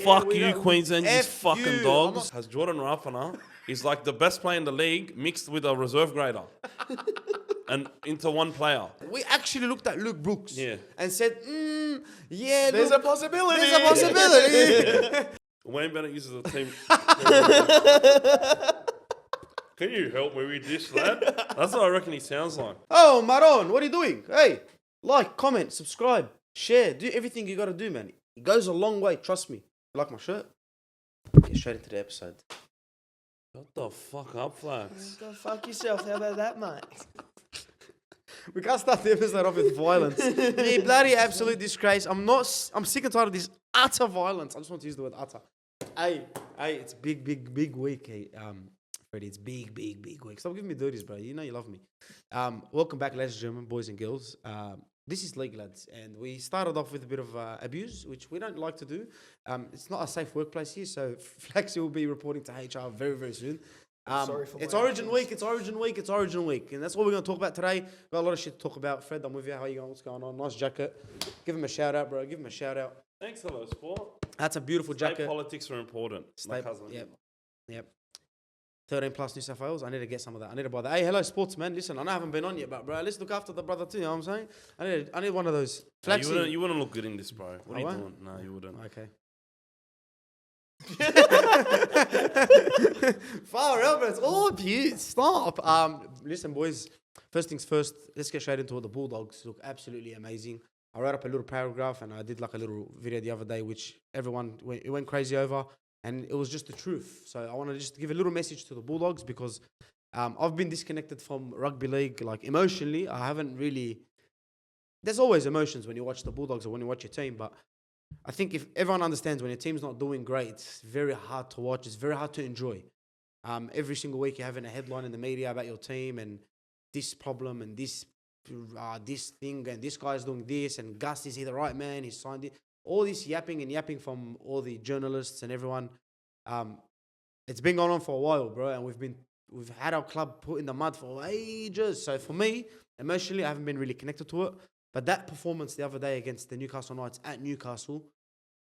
fuck you, Queensland, you F fucking you. dogs. Has Jordan Rapana. He's like the best player in the league mixed with a reserve grader. And into one player. We actually looked at Luke Brooks and said, yeah, There's a possibility. There's a possibility. Wayne Bennett uses a team. Can you help me with this, lad? That's what I reckon he sounds like. Oh, Maron, what are you doing? Hey, like, comment, subscribe, share, do everything you got to do, man. It goes a long way, trust me. You like my shirt? Get straight into the episode. Shut the fuck up, Flax. Go fuck yourself. How about that, mate? We can't start the episode off with violence. The bloody absolute disgrace. I'm sick and tired of this utter violence. I just want to use the word utter. Hey, it's big week. Hey, Freddie, it's big week. Stop giving me dirties, bro. You know you love me. Welcome back, ladies and gentlemen, boys and girls. This is League Lads, and we started off with a bit of abuse, which we don't like to do. It's not a safe workplace here, so Flaxy will be reporting to HR very, very soon. Sorry for it's my Origin actions. Week, it's Origin Week, and that's what we're going to talk about today. Got a lot of shit to talk about. Fred, I'm with you. How you going? What's going on? Nice jacket. Give him a shout out, bro. Give him a shout out. Thanks, hello, sport. That's a beautiful jacket. State politics are important. My cousin. Yep. 13 plus New South Wales. I need to get some of that. I need to buy that. Hey, hello, sports, man. Listen, I know I haven't been on yet, but bro, let's look after the brother too. You know what I'm saying? I need one of those. No, Flaxy. you wouldn't look good in this, bro. What are you won't? doing? No, you wouldn't. Okay. Far out, bro. It's all abuse. Stop. Listen, boys. First things first. Let's get straight into it. The Bulldogs look absolutely amazing. I wrote up a little paragraph and I did like a little video the other day, which everyone went crazy over, and it was just the truth. So I want to just give a little message to the Bulldogs because I've been disconnected from rugby league, like emotionally. I haven't really. There's always emotions when you watch the Bulldogs or when you watch your team, but I think if everyone understands when your team's not doing great, it's very hard to watch. It's very hard to enjoy. Every single week you're having a headline in the media about your team and this problem and this thing and this guy's doing this and Gus, is he the right man? He's signed it. All this yapping from all the journalists and everyone. It's been going on for a while, bro, and we've had our club put in the mud for ages. So for me, emotionally, I haven't been really connected to it. But that performance the other day against the Newcastle Knights at Newcastle,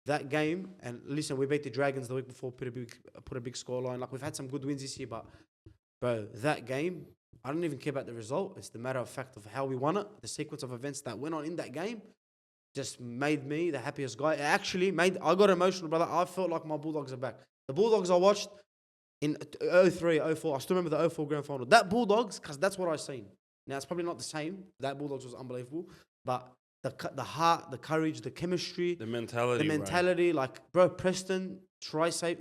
that game, and listen, we beat the Dragons the week before, put a big scoreline. Like, we've had some good wins this year, but bro, that game, I don't even care about the result. It's the matter of fact of how we won it. The sequence of events that went on in that game just made me the happiest guy. It actually I got emotional, brother. I felt like my Bulldogs are back. The Bulldogs I watched in 03, 04, I still remember the 04 grand final. That Bulldogs, because that's what I seen. Now, it's probably not the same. That Bulldogs was unbelievable. But the heart, the courage, the chemistry, The mentality, right? Like, bro, Preston, try safe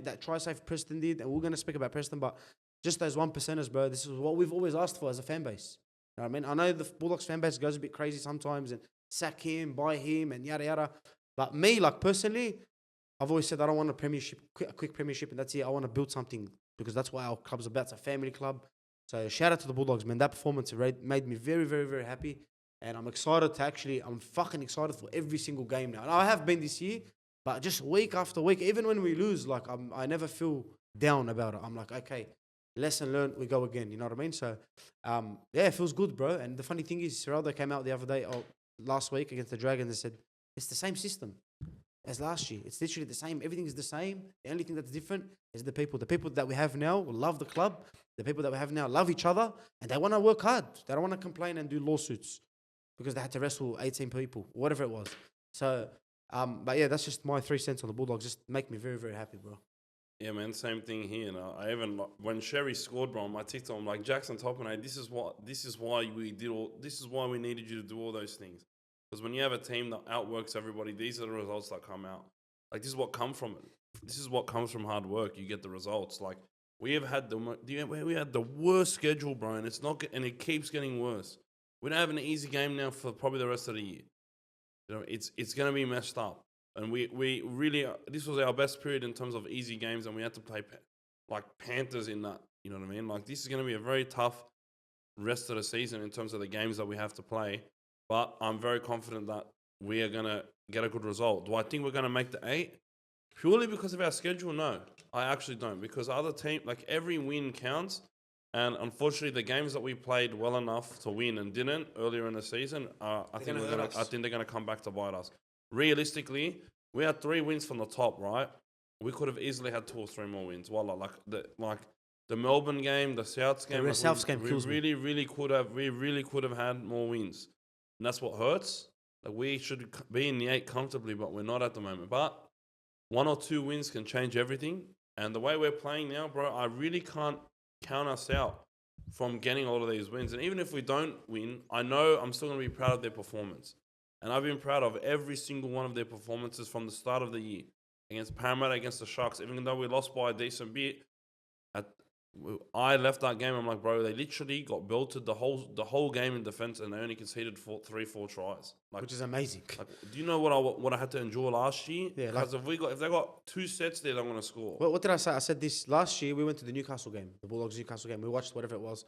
Preston did, and we're going to speak about Preston, but just those 1%ers, bro, this is what we've always asked for as a fan base. You know what I mean? I know the Bulldogs fan base goes a bit crazy sometimes and sack him, buy him, and yada, yada. But me, like, personally, I've always said I don't want a quick premiership, and that's it. I want to build something because that's what our club's about. It's a family club. So shout out to the Bulldogs, man. That performance made me very, very, very happy. And I'm excited I'm fucking excited for every single game now. And I have been this year, but just week after week, even when we lose, like, I never feel down about it. I'm like, okay, lesson learned, we go again. You know what I mean? So, yeah, it feels good, bro. And the funny thing is, Geraldo came out the other day, last week against the Dragons and said, it's the same system as last year. It's literally the same. Everything is the same. The only thing that's different is the people. The people that we have now love the club. The people that we have now love each other, and they want to work hard. They don't want to complain and do lawsuits because they had to wrestle 18 people, whatever it was. So, but yeah, that's just my 3 cents on the Bulldogs. Just make me very, very happy, bro. Yeah, man, same thing here. Now, I even when Sherry scored, bro, on my TikTok, I'm like, Jackson Toppinay, this is why we needed you to do all those things. Because when you have a team that outworks everybody, these are the results that come out. Like, this is what comes from it. This is what comes from hard work. You get the results. Like, we had the worst schedule, bro, and it keeps getting worse. We don't have an easy game now for probably the rest of the year. You know, it's gonna be messed up, and we really this was our best period in terms of easy games, and we had to play like Panthers in that. You know what I mean? Like, this is gonna be a very tough rest of the season in terms of the games that we have to play. But I'm very confident that we are gonna get a good result. Do I think we're gonna make the 8? Purely because of our schedule? No, I actually don't. Because other team, like, every win counts. And unfortunately, the games that we played well enough to win and didn't earlier in the season, I think they're going to come back to bite us. Realistically, we had 3 wins from the top, right? we could have easily had 2 or 3 more wins. Wallah, like the Melbourne game, the Souths game, like Souths game we kills me. really could have had more wins, and that's what hurts. Like we should be in the 8 comfortably, but we're not at the moment. But 1 or 2 wins can change everything. And the way we're playing now, bro, I really can't count us out from getting a lot of these wins. And even if we don't win, I know I'm still going to be proud of their performance. And I've been proud of every single one of their performances from the start of the year. Against Parramatta, against the Sharks, even though we lost by a decent bit, I left that game, I'm like, bro, they literally got belted the whole game in defense, and they only conceded 3-4 tries. Like, which is amazing. like, do you know what I had to endure last year? Yeah, because if they got 2 sets there, they're going to score. What did I say? I said this last year. We went to the Newcastle game, the Bulldogs Newcastle game. We watched whatever it was.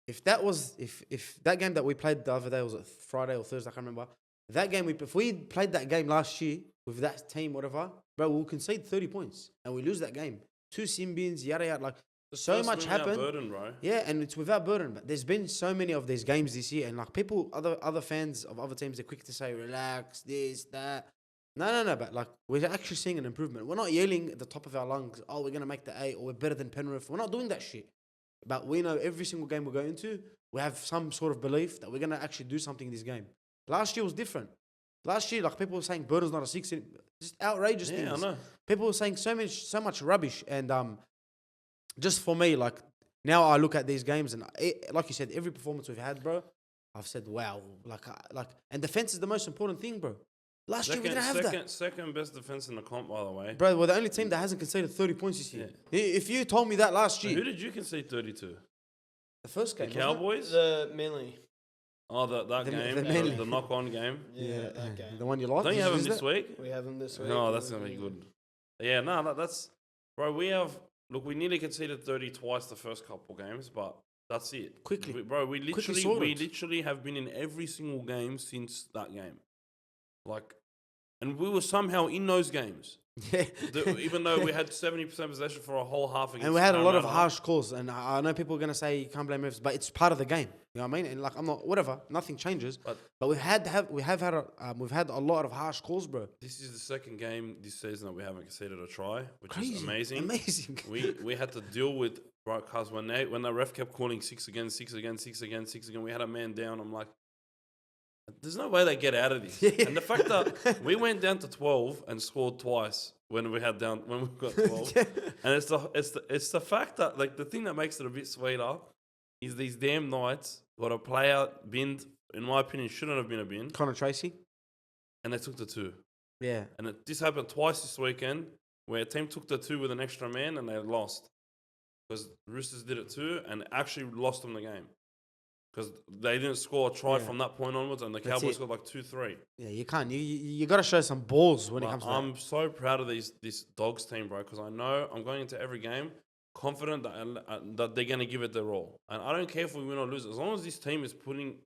If that game that we played the other day was a Friday or Thursday, I can't remember. That game, if we played that game last year with that team, whatever, bro, we'll concede 30 points and we lose that game. 2 sin bins, yada yada, like. So much happened. Burden, bro. Yeah, and it's without burden. But there's been so many of these games this year, and like people, other fans of other teams, they're quick to say, relax, this, that. No. But like we're actually seeing an improvement. We're not yelling at the top of our lungs, oh, we're gonna make the 8 or we're better than Penrith. We're not doing that shit. But we know every single game we go into, we have some sort of belief that we're gonna actually do something in this game. Last year was different. Last year, like people were saying, burden's not a 6. Just outrageous things. Yeah, I know. People were saying so much rubbish, and just for me, like, now I look at these games and, like you said, every performance we've had, bro, I've said, wow. And defense is the most important thing, bro. Last year we didn't have that. Second best defense in the comp, by the way. Bro, we're the only team that hasn't conceded 30 points this year. If you told me that last year. Who did you concede 32? The first game. The Cowboys? The Manly. Oh, that game, the knock-on game. Yeah, that game. The one you lost. Don't you have them this week? We have them this week. No, that's gonna be good. Yeah, no, that's, bro. We nearly conceded 30 twice the first couple games, but that's it. Quickly, we literally have been in every single game since that game. Like, and we were somehow in those games. Yeah. Even though we had 70% possession for a whole half against, and we had a lot of harsh calls. And I know people are gonna say you can't blame refs, but it's part of the game. You know what I mean? And like, I'm not, whatever. Nothing changes. But we've had a lot of harsh calls, bro. This is the second game this season that we haven't conceded a try, which Crazy. is amazing. Amazing. we had to deal with, right, cause when the ref kept calling 6 again, 6 again, 6 again, 6 again, we had a man down. I'm like, there's no way they get out of this. Yeah. And the fact that we went down to 12 and scored twice when we got 12, Yeah. and it's the fact that, like, the thing that makes it a bit sweeter is these damn Knights got a player binned, in my opinion, shouldn't have been a bin, Connor Tracy. and they took the 2. Yeah. And this happened twice this weekend, where a team took the 2 with an extra man and they lost. Because Roosters did it too and actually lost them the game. Because they didn't score a try from that point onwards, and the Cowboys got like 2-3. Yeah, you can't. You got to show some balls when it comes to I'm so proud of this Dogs team, bro, because I know I'm going into every game confident that they're going to give it their all. And I don't care if we win or lose. As long as this team is putting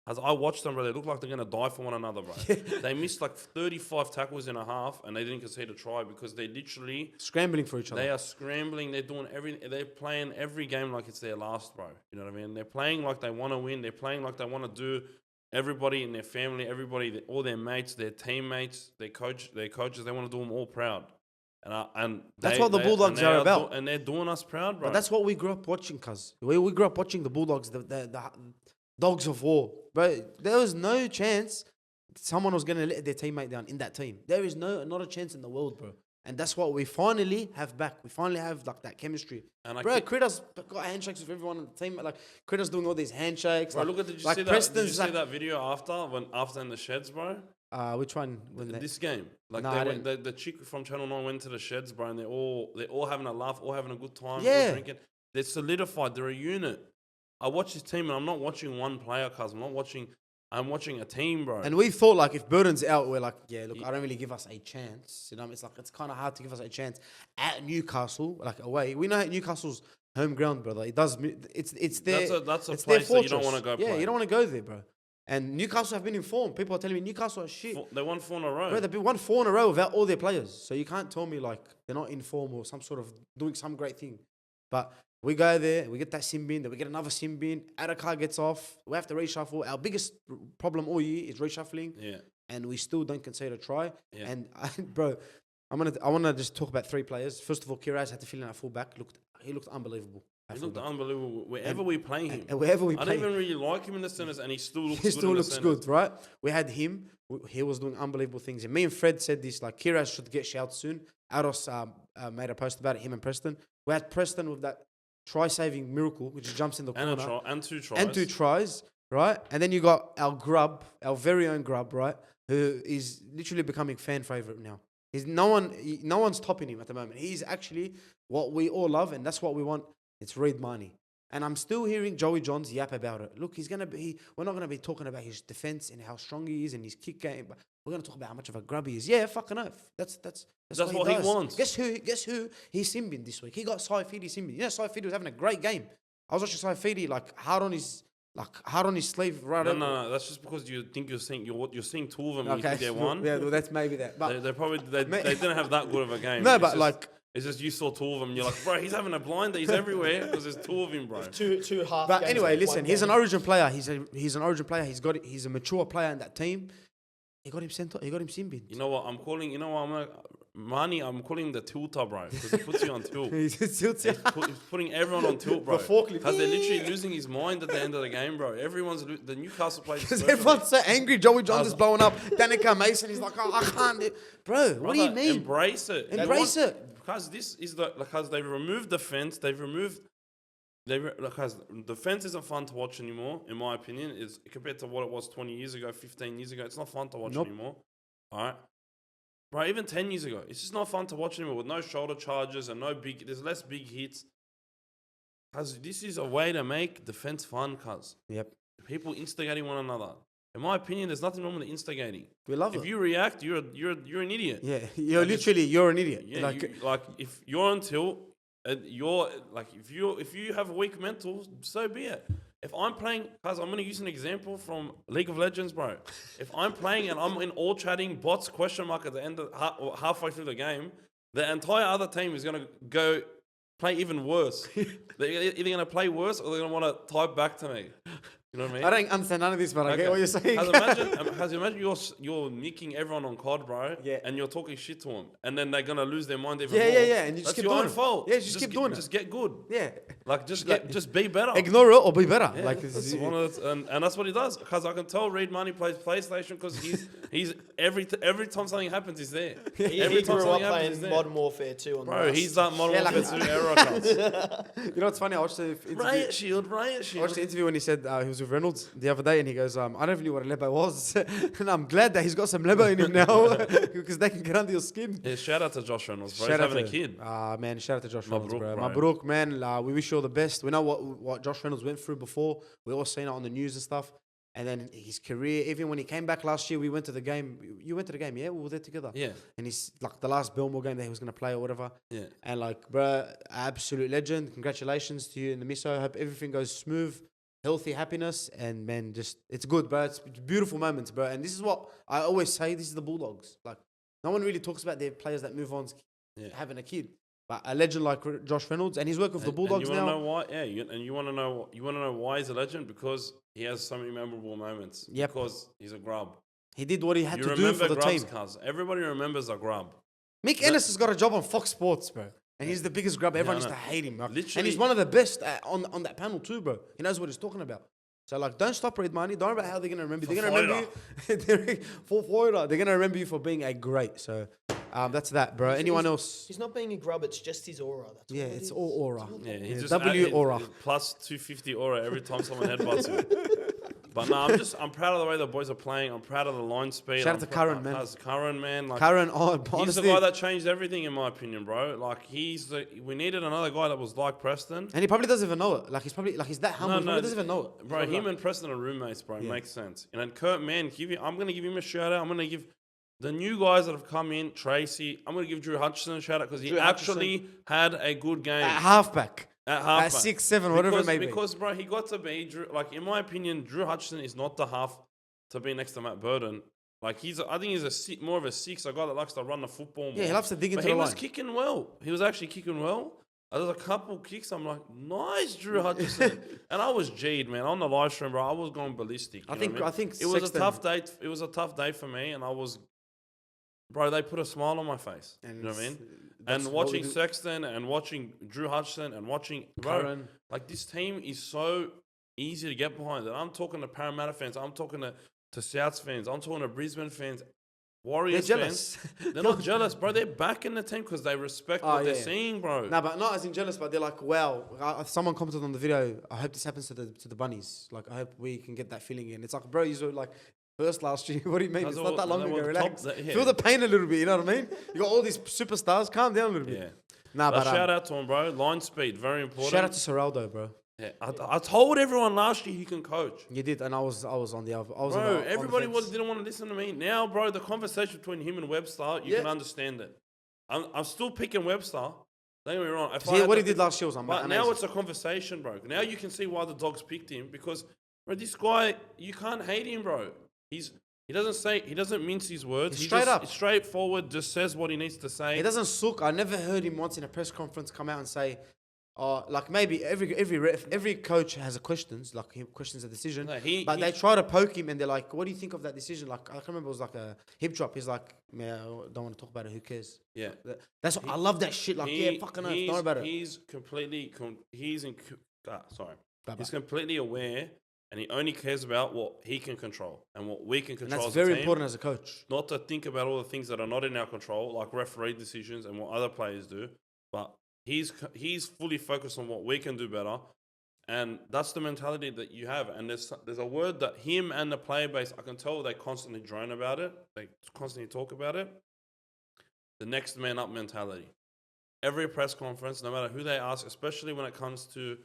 as I watch them, bro, they look like they're going to die for one another, bro. They missed like 35 tackles in a half, and they didn't concede a try because they literally scrambling for each other. They are scrambling. They're doing they're playing every game like it's their last, bro. You know what I mean? They're playing like they want to win. They're playing like they want to do everybody in their family, everybody, all their mates, their teammates, their coaches. They want to do them all proud. And that's what the Bulldogs are about. And they're doing us proud, bro. But that's what we grew up watching, cuz. We grew up watching the Bulldogs, the Dogs of War. But there was no chance someone was going to let their teammate down in that team. There is not a chance in the world, bro. And that's what we finally have back. We finally have like that chemistry. And bro, Critter's got handshakes with everyone on the team. Like Critter's doing all these handshakes. Bro, did you see that video after in the sheds, bro? Which one? This game. Like the chick from Channel 9 went to the sheds, bro, and they're all having a laugh, all having a good time, all drinking. They're solidified. They're a unit. I watch this team, and I'm not watching one player, cuz I'm watching a team, bro. And we thought, like, if Burden's out, we're like, I don't really give us a chance. You know, it's like, it's kind of hard to give us a chance at Newcastle, like, away. We know Newcastle's home ground, brother. It's their that's a it's place their that you don't want to go play. Yeah, you don't want to go there, bro. And Newcastle have been informed. People are telling me Newcastle are shit. They won 4 in a row. Bro, they've won 4 in a row without all their players. So you can't tell me, like, they're not in form or some sort of doing some great thing. But we go there, we get that sim bin, then we get another sim bin, Adakar gets off, we have to reshuffle. Our biggest problem all year is reshuffling. Yeah. And we still don't concede a try. Yeah. And, bro, I wanna just talk about 3 players. First of all, Kiraz had to fill in at fullback. He looked unbelievable. He looked unbelievable wherever we play him. And wherever we I play, don't even really like him in the centres, and he still looks he good. still in the looks centres. good, right? We had him. He was doing unbelievable things. And me and Fred said this, like, Kiraz should get shouts soon. Aros made a post about it, him and Preston. We had Preston with that try-saving miracle, which jumps in the corner. And 2 tries. And 2 tries, right? And then you got our Grub, our very own Grub, right? Who is literally becoming fan favorite now. No one's topping him at the moment. He's actually what we all love, and that's what we want. It's Reid Marnie. And I'm still hearing Joey Johns yap about it. Look, we're not gonna be talking about his defense and how strong he is and his kick game, but we're gonna talk about how much of a grub he is. Yeah, fucking oath. That's what he he wants. Guess who he simbin this week? He got Saifidi simbin. You know, Saifidi was having a great game. I was watching Saifidi like hard on his sleeve right over. No. That's just because you think you're seeing 2 of them. And you think they're one. Yeah, well, that's maybe that. But they probably they didn't have that good of a game. No, It's but just, like. It's just you saw 2 of them and you're like, bro, he's having a blinder. He's everywhere because there's 2 of him, bro. Two half. But games anyway, in listen, one he's an game. origin player. He's an origin player. He's a mature player in that team. He got him sent. He got him simbin. You know what? I'm calling I'm calling him the tilter, bro, because he puts you on tilt. He's tilted. He's putting everyone on tilt, bro. The forklift. Because they're literally losing his mind at the end of the game, bro. The Newcastle players. Because everyone's so angry. Joey Johns is blowing up. Danica Mason is like, oh, I can't. Bro, what do you mean? Embrace it. Embrace it. Because this is because they've removed the fence. Because the fence isn't fun to watch anymore, in my opinion. It's compared to what it was 20 years ago, 15 years ago. It's not fun to watch anymore. All right. Right, even 10 years ago, it's just not fun to watch anymore with no shoulder charges and there's less big hits. Because this is a way to make defense fun, cuz. Yep. People instigating one another. In my opinion, there's nothing wrong with instigating. We love it. If you react, you're an idiot. Yeah, you're an idiot. Yeah, like if you're on tilt, and you're like if you have a weak mental, so be it. If I'm playing, guys, I'm gonna use an example from League of Legends, bro. If I'm playing and I'm in all chatting bots question mark at the end of halfway through the game, the entire other team is gonna go play even worse. They're either gonna play worse or they're gonna want to type back to me. You know what I mean? I don't understand none of this, but I get what you're saying. Imagine you're nicking everyone on COD, bro, and you're talking shit to them, and then they're gonna lose their mind even more. Yeah, and you just That's keep your doing own it. fault. Yeah, just keep doing it. Just get good. Yeah. Like just be better. Ignore it or be better. Yeah, Like that's one of and that's what he does. Because I can tell Reid Marnie plays PlayStation because he's every time something happens, he's there. He grew up playing Modern Warfare 2 on bro, the he's that Modern Warfare 2 era cuts. You know what's funny? I watched the interview. Riot Shield. I watched the interview when he said he was with Reynolds the other day, and he goes, "I never knew what a lebo was, and I'm glad that he's got some lebo in him now because they can get under your skin." Yeah, shout out to Josh Reynolds, bro. He's having a kid. Man, shout out to Josh Reynolds, bro. bro. Mabruk, man. We wish you all the best. We know what Josh Reynolds went through before. We all seen it on the news and stuff. And then his career, even when he came back last year, we went to the game. You went to the game, yeah? We were there together. Yeah. And he's like the last Belmore game that he was going to play or whatever. Yeah. And like, bro, absolute legend. Congratulations to you in the misso. I hope everything goes smooth, healthy, happiness. And man, just, it's good, bro. It's beautiful moments, bro. And this is what I always say. This is the Bulldogs. Like, no one really talks about their players that move on having a kid. But a legend like Josh Reynolds, and he's working with the Bulldogs now. You want to know why? Yeah, you want to know why he's a legend? Because he has so many memorable moments. Yep. Because he's a grub. He did what he had to do for the team. Cuz. Everybody remembers a grub. Mick Ennis has got a job on Fox Sports, bro. And he's the biggest grub. Everyone used to hate him. Like, and he's one of the best on that panel too, bro. He knows what he's talking about. So, like, don't stop Reid Marnie. Don't worry about how they're going to remember you. They're going to remember you. For Florida. They're going to remember you for being a great. So, that's that, bro. Anyone else? He's not being a grub. It's just his aura. That's yeah, it's all aura. Yeah, he's just W aura. Plus 250 aura every time someone headbutts him. But no, I'm proud of the way the boys are playing. I'm proud of the line speed. Shout out to Curran, man. Curran, man. Like, Curran, honestly, he's the honestly. guy that changed everything, in my opinion, bro. Like, we needed another guy that was like Preston. And he probably doesn't even know it. Like, he's that humble. He probably doesn't even know it. Bro, him and Preston are roommates, bro. It makes sense. And then Kurt, man, I'm going to give him a shout out. I'm going to give the new guys that have come in, Tracy, I'm going to give Drew Hutchison a shout out because he actually had a good game. At halfback. At 6'7", whatever it may be. Because, bro, he got to be, like, in my opinion, Drew Hutchison is not the half to be next to Matt Burden. Like, I think he's more of a 6, a guy that likes to run the football more. Yeah, he loves to dig into the line. But he was kicking well. He was actually kicking well. There's a couple kicks. I'm like, nice, Drew Hutchison. And I was G'd, man. On the live stream, bro, I was going ballistic. I think it was a tough day. It was a tough day for me, and I was bro, they put a smile on my face. And You know what I mean? that's And what we watching do. Sexton and watching Drew Hutchison and watching, bro, Curran. like this team is so easy to get behind. And I'm talking to Parramatta fans. I'm talking to Souths fans. I'm talking to Brisbane fans. Warriors They're jealous. fans. They're not jealous, bro. They're back in the team because they respect what they're seeing, bro. No, but not as in jealous, but they're like, wow. Someone commented on the video, I hope this happens to the bunnies. Like, I hope we can get that feeling again. It's like, bro, you were like first last year. What do you mean? It's not that long ago. Relax. Feel the pain a little bit, you know what I mean? You got all these superstars. Calm down a little bit. Yeah. Nah, but but shout out to him, bro. Line speed, very important. shout out to Serraldo, bro. Yeah, I told everyone last year he can coach. You did, and I was on the other. Bro, everybody didn't want to listen to me. Now, bro, the conversation between him and Webster, you can understand it. I'm still picking Webster. Don't get me wrong. What he did last year was but amazing. now it's a conversation, bro. Now you can see why the Dogs picked him because, bro, this guy, you can't hate him, bro. He doesn't mince his words. He's straight up. Straightforward, just says what he needs to say. He doesn't sook. I never heard him once in a press conference come out and say, like maybe every coach has a questions, like he questions a decision. No, but they try to poke him and they're like, what do you think of that decision? Like, I can't remember, it was like a hip drop. He's like, man, I don't want to talk about it. Who cares? Yeah. That's what I love that shit. Like, fucking earth, don't worry about it. He's completely, he's completely aware and he only cares about what he can control and what we can control. And that's as a very team, important as a coach. not to think about all the things that are not in our control, like referee decisions and what other players do. But he's fully focused on what we can do better, and that's the mentality that you have. And there's a word that him and the player base, I can tell they constantly drone about it. They constantly talk about it. The next man up mentality. Every press conference, no matter who they ask, especially when it comes to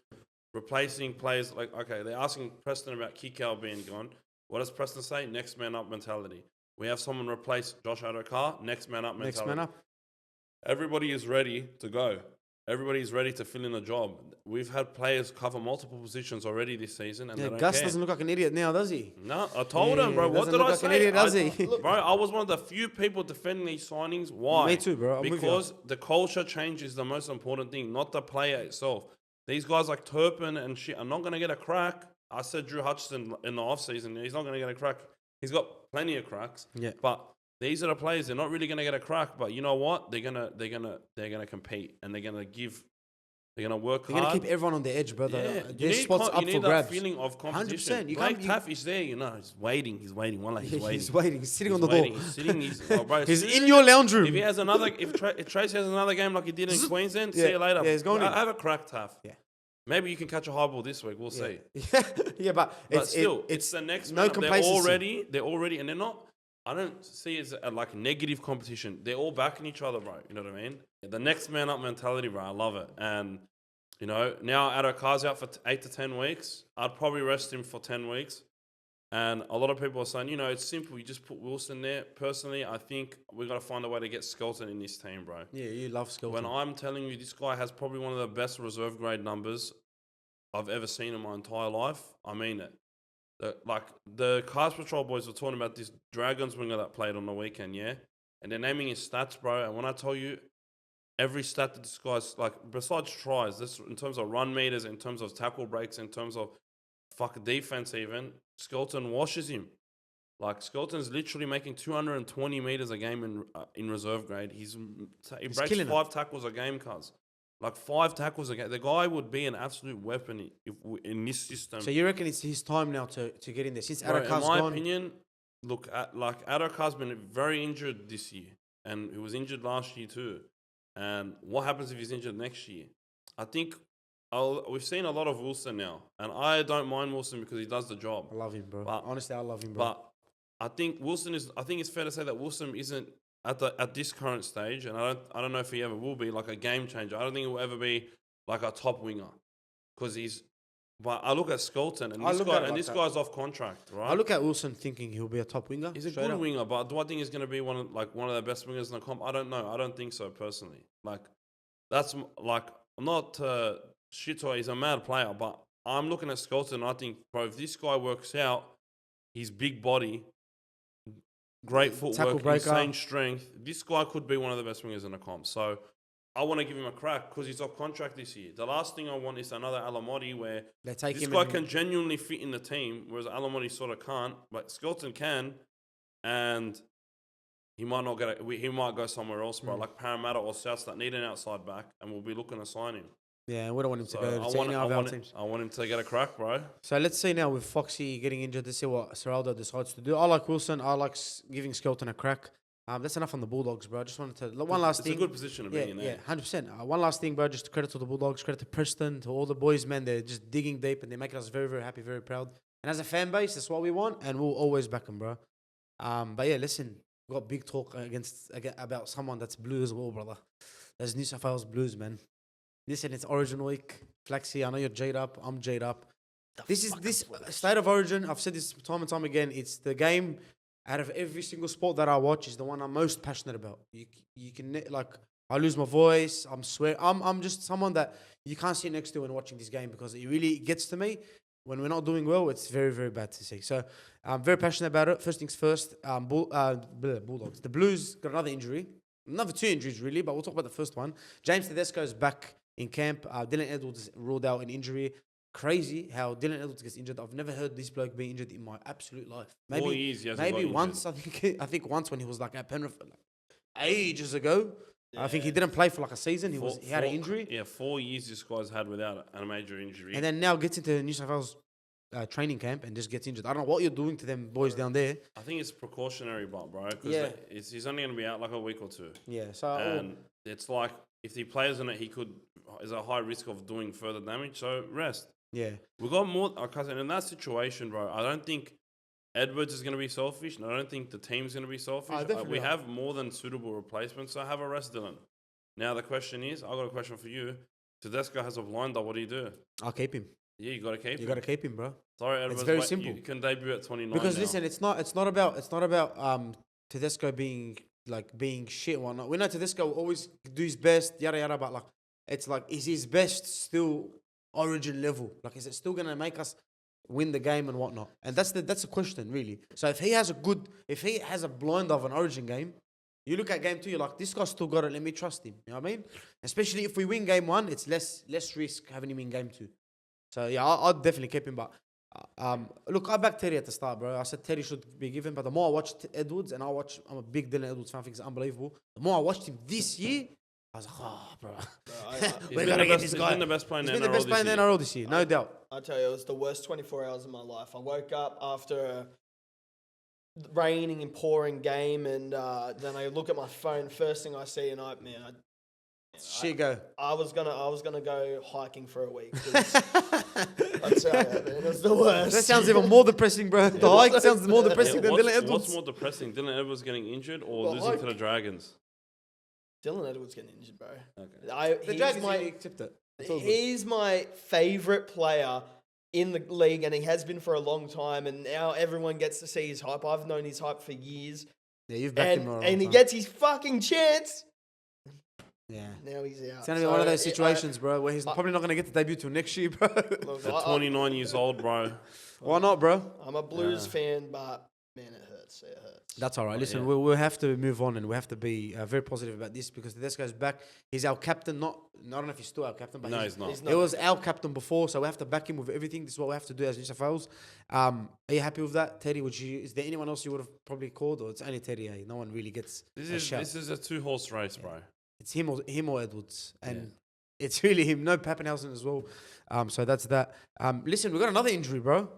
replacing players, like, okay, they're asking Preston about Kikau being gone. What does Preston say? Next man up mentality. We have someone replace Josh Adokar, next man up mentality. Next man up. Everybody is ready to go. Everybody is ready to fill in a job. We've had players cover multiple positions already this season, and they don't Gus care. doesn't look like an idiot now, does he? No, I told him, bro. What doesn't did look I like an say? idiot, does he? Bro, I was one of the few people defending these signings. Why? Me too, bro. I'm with you. Because the culture change is the most important thing, not the player itself. These guys like Turpin and shit are not going to get a crack. I said Drew Hutchison in the offseason, he's not going to get a crack. He's got plenty of cracks. Yeah. But these are the players. They're not really going to get a crack. But you know what? They're gonna compete, and they're gonna work You're hard. gonna keep everyone on the edge, brother. Yeah, There's spots up you for need grabs. that feeling of competition. 100%. Blake Taff is there, he's waiting. He's waiting. One he's waiting. He's waiting. He's sitting on the waiting. door. He's sitting. He's in your lounge room. If he has another, if Tracy has another game like he did in Queensland, see you later. Yeah, he's going in. Have a crack, Taff. Yeah. Maybe you can catch a high ball this week. We'll see. Yeah, but It's the next no man. complacency. They're already, and they're not. I don't see it as a, like negative competition. They're all backing each other, bro. You know what I mean? The next man up mentality, bro. I love it. And now Adokar's out for 8 to 10 weeks. I'd probably rest him for 10 weeks. And a lot of people are saying, it's simple. You just put Wilson there. Personally, I think we've got to find a way to get Skelton in this team, bro. Yeah, you love Skelton. When I'm telling you, this guy has probably one of the best reserve grade numbers I've ever seen in my entire life. I mean it. The Cars Patrol boys were talking about this Dragons winger that played on the weekend, yeah? And they're naming his stats, bro. And when I tell you, every stat that this guy's, besides tries, this in terms of run meters, in terms of tackle breaks, in terms of defense even, Skelton washes him. Skelton's literally making 220 meters a game in reserve grade. He breaks 5 tackles a game, cuz. 5 tackles a game. The guy would be an absolute weapon in this system. So you reckon it's his time now to get in there? Since Adokar's Adokar's gone. In my gone, opinion, look, Adokar's been very injured this year. And he was injured last year too. And what happens if he's injured next year? I think we've seen a lot of Wilson now. And I don't mind Wilson because he does the job. I love him, bro. But, honestly, I love him, bro. But I think it's fair to say that Wilson isn't at this current stage, and I don't know if he ever will be a game changer. I don't think he will ever be a top winger, But I look at Skelton, and this guy's off contract, right? I look at Wilson thinking he'll be a top winger. He's a good winger, but do I think he's going to be one of the best wingers in the comp? I don't know. I don't think so personally. I'm not shit talk. He's a mad player, but I'm looking at Skelton. And I think, bro, if this guy works out, his big body. Great footwork, insane strength. This guy could be one of the best wingers in the comp. So I want to give him a crack because he's off contract this year. The last thing I want is another Alamotti where this guy can genuinely fit in the team, whereas Alamotti sort of can't. But Skelton can. And he might not get. He might go somewhere else, bro. Like Parramatta or Souths that need an outside back, and we'll be looking to sign him. Yeah, we don't want him to So go to any of our teams. I want him to get a crack, bro. So let's see now with Foxy getting injured. Let's see what Serraldo decides to do. I like Wilson. I like giving Skelton a crack. That's enough on the Bulldogs, bro. I just wanted to one last thing. It's a good position to be in. Yeah, 100%. One last thing, bro. Just credit to the Bulldogs, credit to Preston, to all the boys, man. They're just digging deep and they're making us very, very happy, very proud. And as a fan base, that's what we want, and we'll always back them, bro. But yeah, listen, we got big talk about someone that's blue as well, brother. That's New South Wales Blues, man. Listen, it's Origin week. Flaxy, I know you're J'd up. I'm J'd up. This State of Origin. I've said this time and time again. It's the game out of every single sport that I watch is the one I'm most passionate about. You can like I lose my voice. I'm just someone that you can't sit next to when watching this game because it really gets to me. When we're not doing well, it's very, very bad to see. So I'm very passionate about it. First things first, Bulldogs. The Blues got another injury. Another 2 injuries, really, but we'll talk about the first one. James Tedesco is back in camp. Dylan Edwards ruled out an injury. Crazy how Dylan Edwards gets injured. I've never heard this bloke be injured in my absolute life. Maybe once. I think once when he was like at Penrith ages ago. Yeah. I think he didn't play for like a season. He had an injury. Yeah, 4 years this guy's had without a major injury. And then now gets into New South Wales training camp and just gets injured. I don't know what you're doing to them boys down there. I think it's precautionary, bro. Because he's only going to be out like a week or 2. Yeah. So and it's like if he plays in it, is a high risk of doing further damage. So rest. Yeah. We got more. And in that situation, bro, I don't think Edwards is going to be selfish, and I don't think the team's going to be selfish. We have more than suitable replacements, so have a rest, Dylan. Now the question is, I got a question for you. Tedesco has a blinder. What do you do? I'll keep him. Yeah, you got to keep him. You got to keep him, bro. Sorry, Edwards. It's very simple. You can debut at 29. Because now. listen, it's not about Tedesco being shit or whatnot. We know Tedesco will always do his best, yada yada. But it's like, is his best still Origin level? Like, is it still gonna make us win the game and whatnot? And that's the question, really. So if he has a blind of an Origin game, you look at game 2, you're like, this guy's still got it. Let me trust him. You know what I mean? Especially if we win game 1, it's less risk having him in game 2. So yeah, I'd definitely keep him. But look, I backed Teddy at the start, bro. I said Teddy should be given. But the more I watched Edwards, and I'm a big Dylan Edwards fan, I think it's unbelievable. The more I watched him this year, I was like, oh, bro. We're going to get this guy. He's been the best player in the NRL this year. He's been the best player in the NRL this year, no doubt. I tell you, it was the worst 24 hours of my life. I woke up after a raining and pouring game, and then I look at my phone. First thing I see, and I was gonna go hiking for a week. I tell you, man, it was the worst. That sounds even more depressing, bro. The hike sounds more depressing than Dylan Edwards. What's more depressing, Dylan Edwards getting injured or losing to the Dragons? Dylan Edwards getting injured, bro. Okay. He's my favourite player in the league, and he has been for a long time. And now everyone gets to see his hype. I've known his hype for years. Yeah, you've backed him, and he gets his fucking chance. Yeah. Now he's out. It's going to be one of those situations, bro, where he's probably not going to get to debut till next year, bro. Look, 29 years old, bro. Why not, bro? I'm a Blues fan, but man, it hurts. It hurts. That's all right. Listen, we'll have to move on, and we have to be very positive about this because Tedesco's back. He's our captain. I don't know if he's still our captain, but he's not. He was our captain before, so we have to back him with everything. This is what we have to do as New South Wales. Are you happy with that, Teddy? Is there anyone else you would have probably called, or it's only Teddy? No one really gets a shout. This is a 2-horse race, bro. It's him or Edwards, and it's really him. No Pappenhausen as well. So that's that. Listen, we got another injury, bro.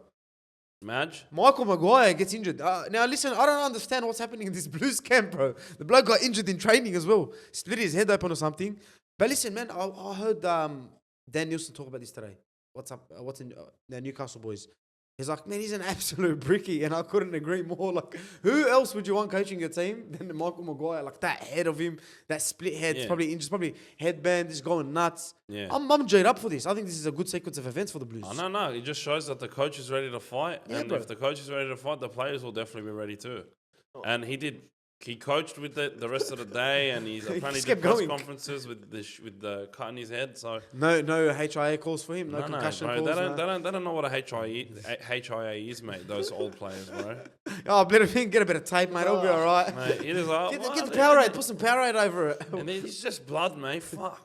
Madge? Michael Maguire gets injured. Now, listen, I don't understand what's happening in this Blues camp, bro. The bloke got injured in training as well. Split his head open or something. But listen, man, I heard Dan Nielsen talk about this today. What's in the Newcastle boys? He's like, man, he's an absolute bricky, and I couldn't agree more. Like, who else would you want coaching your team than Michael Maguire? Like, that head of him, that split head, probably injured, probably headband, is going nuts. Yeah. I'm J'd up for this. I think this is a good sequence of events for the Blues. Oh, no. It just shows that the coach is ready to fight. Yeah, and if the coach is ready to fight, the players will definitely be ready too. Oh. And he coached with the rest of the day, and he's apparently did press conferences with the cut in his head. So no HIA calls for him, no concussion calls. They don't know what a HIA is, mate. Those old players, bro. Oh, get a bit of tape, mate. It'll be all right. Mate, it is like, get the Powerade. Put some Powerade over it. And it's just blood, mate. Fuck.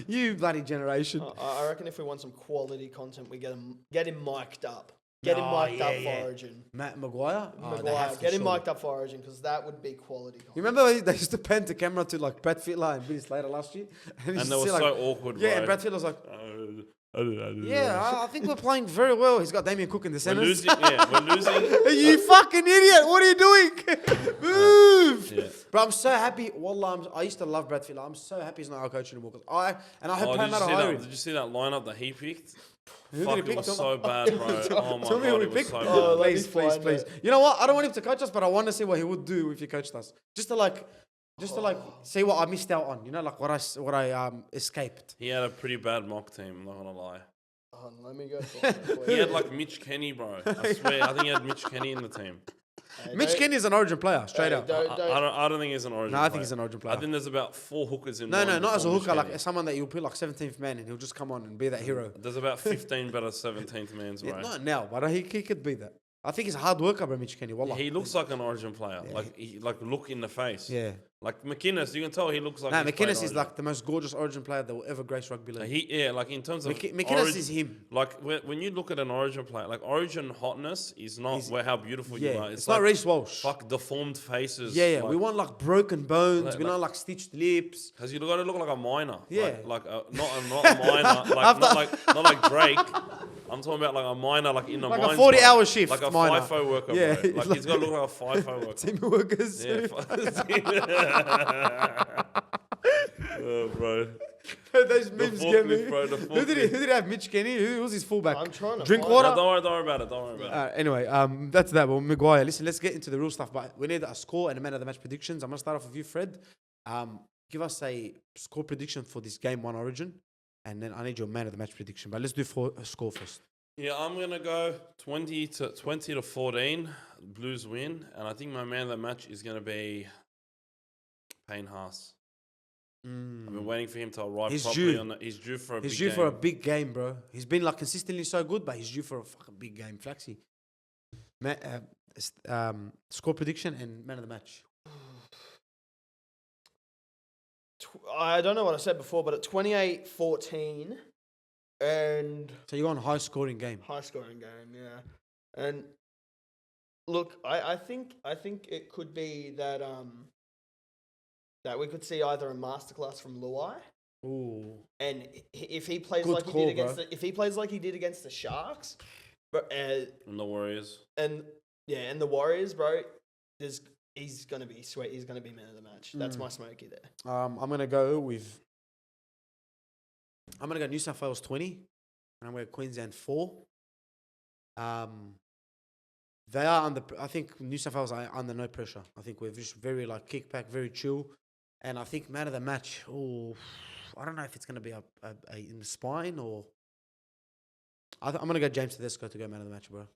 You bloody generation. I reckon if we want some quality content, we get him mic'd up. Get him Oh, mic'd up for Origin. Matt Maguire? Oh, they have Maguire, to, get him surely. mic'd up for Origin because that would be quality. You remember they used to pan the camera to like Brad Fittler and Billy Slater last year? And they were so awkward, yeah, bro. and Brad Fittler was like, Yeah, yeah, I think we're playing very well. He's got Damien Cook in the we're centers. losing. Yeah, we're losing. You fucking idiot! What are you doing? Move! Yeah. Bro, I'm so happy. Wallah, I used to love Brad Fittler. I'm so happy he's not our coach anymore. I hope Parramatta hire him. Did you see that lineup that he picked? Who did Fuck, he it pick? was so bad, bro. Oh my Tell me god, who it we was picked. so Oh, bad. let me Please, please, find please. it. You know what? I don't want him to coach us, but I want to see what he would do if he coached us. Just to see what I missed out on. You know, like what I escaped. He had a pretty bad mock team. I'm not gonna lie. Oh, let me go. Find it for He you. had like Mitch Kenny, bro. I swear, I think he had Mitch Kenny in the team. Hey, Mitch don't- Kenny is an Origin player, straight hey, up. I don't think he's an Origin. No, I think player. he's an Origin I player. think there's about 4 hookers in. No, one not as a before hooker, Mitch like Kenny. someone that you'll put like 17th man and he'll just come on and be that hero. There's about 15 better 17th mans, bro. Yeah, not now, but he could be that. I think he's a hard worker, bro, Mitch Kenny. Wallah. He looks like an Origin player. Yeah. Like look in the face. Yeah. Like McInnes, you can tell he looks like. Nah, he's played McInnes is Origin. like the most gorgeous Origin player that will ever grace rugby league. Like in terms of McInnes Origin- is him. Like when you look at an Origin player, like Origin hotness is not how beautiful you Yeah, are. it's like not Reece Walsh. fuck deformed faces. Yeah. Like, We want like broken bones. We like- want like stitched lips. Cause you gotta look like a miner. Yeah. Not a miner. Not like Drake. I'm talking about like a miner, like in the Like a mines, 40-hour bro. shift like a miner. FIFO worker. Yeah, Bro. Like it's he's gotta look like a FIFO worker. Team workers. Oh, bro. Those memes get me. forklift, bro, the Who did forklift. he have? Mitch Kenny? Who was his fullback? I'm trying to Drink find water. No, don't worry about it. Don't worry about it. Anyway, that's that. Well, Maguire, listen, let's get into the real stuff. But we need a score and a man of the match predictions. I'm going to start off with you, Fred. Give us a score prediction for this game 1 Origin. And then I need your man of the match prediction. But let's do a score first. Yeah, I'm gonna go 20 to 14. Blues win, and I think my man of the match is gonna be Payne Haas. I've been waiting for him to arrive He's properly. due. He's due for a He's big due game. for a big game, bro. He's been like consistently so good, but he's due for a fucking big game. Flaxy. Score prediction and man of the match. I don't know what I said before, but at 28-14 and So you're on high scoring game. high scoring game, yeah. And look, I think it could be that that we could see either a masterclass from Luai, Ooh. and if he plays Good like he call, did against bro. if he plays like he did against the Sharks, but And the Warriors. and the Warriors, bro, he's gonna be sweet. He's gonna be man of the match. That's my smoky there. I'm gonna go New South Wales 20, and I'm going to Queensland 4. They are I think New South Wales are under no pressure. I think we're just very like kick back, very chill, and I think man of the match. Oh, I don't know if it's going to be a in the spine or. I'm going to go James Tedesco to go man of the match, bro.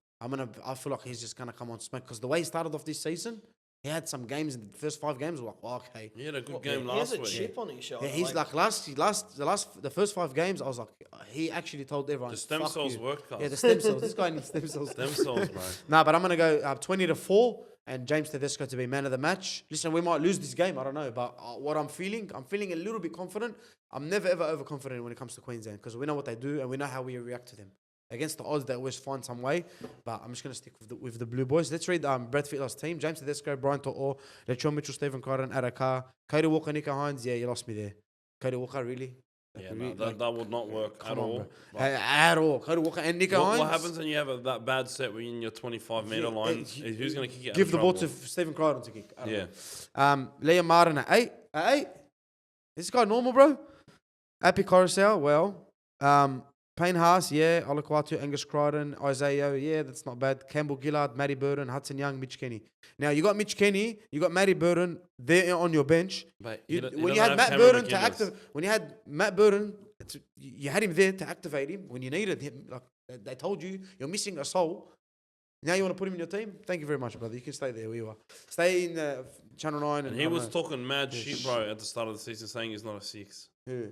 I feel like he's just going to come on smack because the way he started off this season. He had some games in the first 5 games. We're like, oh, okay. He had a good game He last has a week. chip on his shoulder. Yeah, he's like the first 5 games. I was like, he actually told everyone. The stem "Fuck cells you." work, cuz. Yeah, the stem cells. This guy needs stem cells. Stem cells, bro. Nah, but I'm gonna go 20-4 and James Tedesco to be man of the match. Listen, we might lose this game. I don't know, but what I'm feeling a little bit confident. I'm never ever overconfident when it comes to Queensland because we know what they do and we know how we react to them. Against the odds, they always find some way. But I'm just going to stick with the Blue Boys. Let's read Brad Fittler's team. James Tedesco, Brian To'o, Latrell Mitchell, Stephen Crichton, Adaka, Cody Walker, Nico Hines. Yeah, you lost me there. Cody Walker, really? Like, Yeah, really? no, that would not work at all. Bro. But At all. Cody Walker and Nico Hines. what happens when you have that bad set where you're in your 25-meter line? Who's going to kick it out Give of the ball trouble? to Stephen Crichton to kick. I don't Yeah. know. Liam Martin at 8. At 8? Is this guy normal, bro? Appy Coruscant, well. Payne Haas, yeah. Olakwatu, Angus Crichton, Isaiah, yeah, that's not bad. Campbell Gillard, Matty Burton, Hudson Young, Mitch Kenny. Now, you got Mitch Kenny, you got Matty Burton there on your bench. But When you had Matt Burton to activate, when you had Matt Burton, you had him there to activate him when you needed him. Like they told you, you're missing a soul. Now you want to put him in your team? Thank you very much, brother. You can stay there where you are. Stay in Channel 9. And he was talking mad shit, bro, at the start of the season, saying he's not a 6. Who?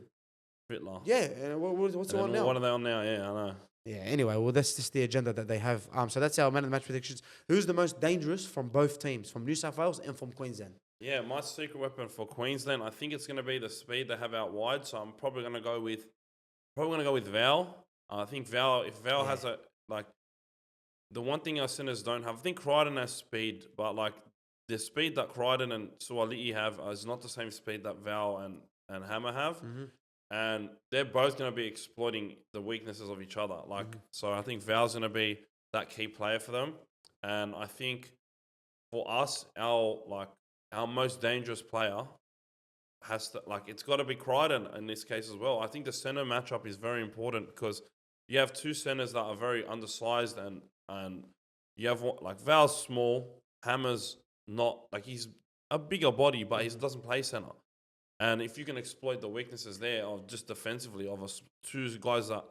Fittler. Yeah, what's the one now? What are they on now? Yeah, I know. Yeah, anyway, well, that's just the agenda that they have. So that's our man of the match predictions. Who's the most dangerous from both teams, from New South Wales and from Queensland? Yeah, my secret weapon for Queensland, I think it's going to be the speed they have out wide. So I'm probably going to go with Val. I think Val, if Val has a the one thing our centers don't have, I think Crichton has speed, but like the speed that Crichton and Suali'i have is not the same speed that Val and Hammer have. And they're both going to be exploiting the weaknesses of each other. Like, so I think Val's going to be that key player for them. And I think for us, our most dangerous player has to, like, it's got to be Crichton in this case as well. I think the center matchup is very important because you have two centers that are very undersized and you have like Val's small, Hammer's not, like he's a bigger body, but he doesn't play center. And if you can exploit the weaknesses there of just defensively of us two guys that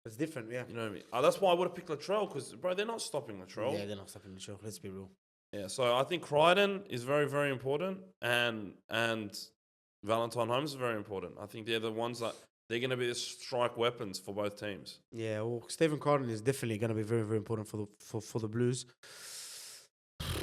It's different, yeah. you know what I mean. That's why I would have picked Latrell because bro, they're not stopping Latrell. Yeah, they're not stopping the show. Let's be real. Yeah, so I think Crichton is very, very important, and Valentine Holmes is very important. I think they're the ones that they're going to be the strike weapons for both teams. Yeah, well, Stephen Crichton is definitely going to be very, very important for the Blues.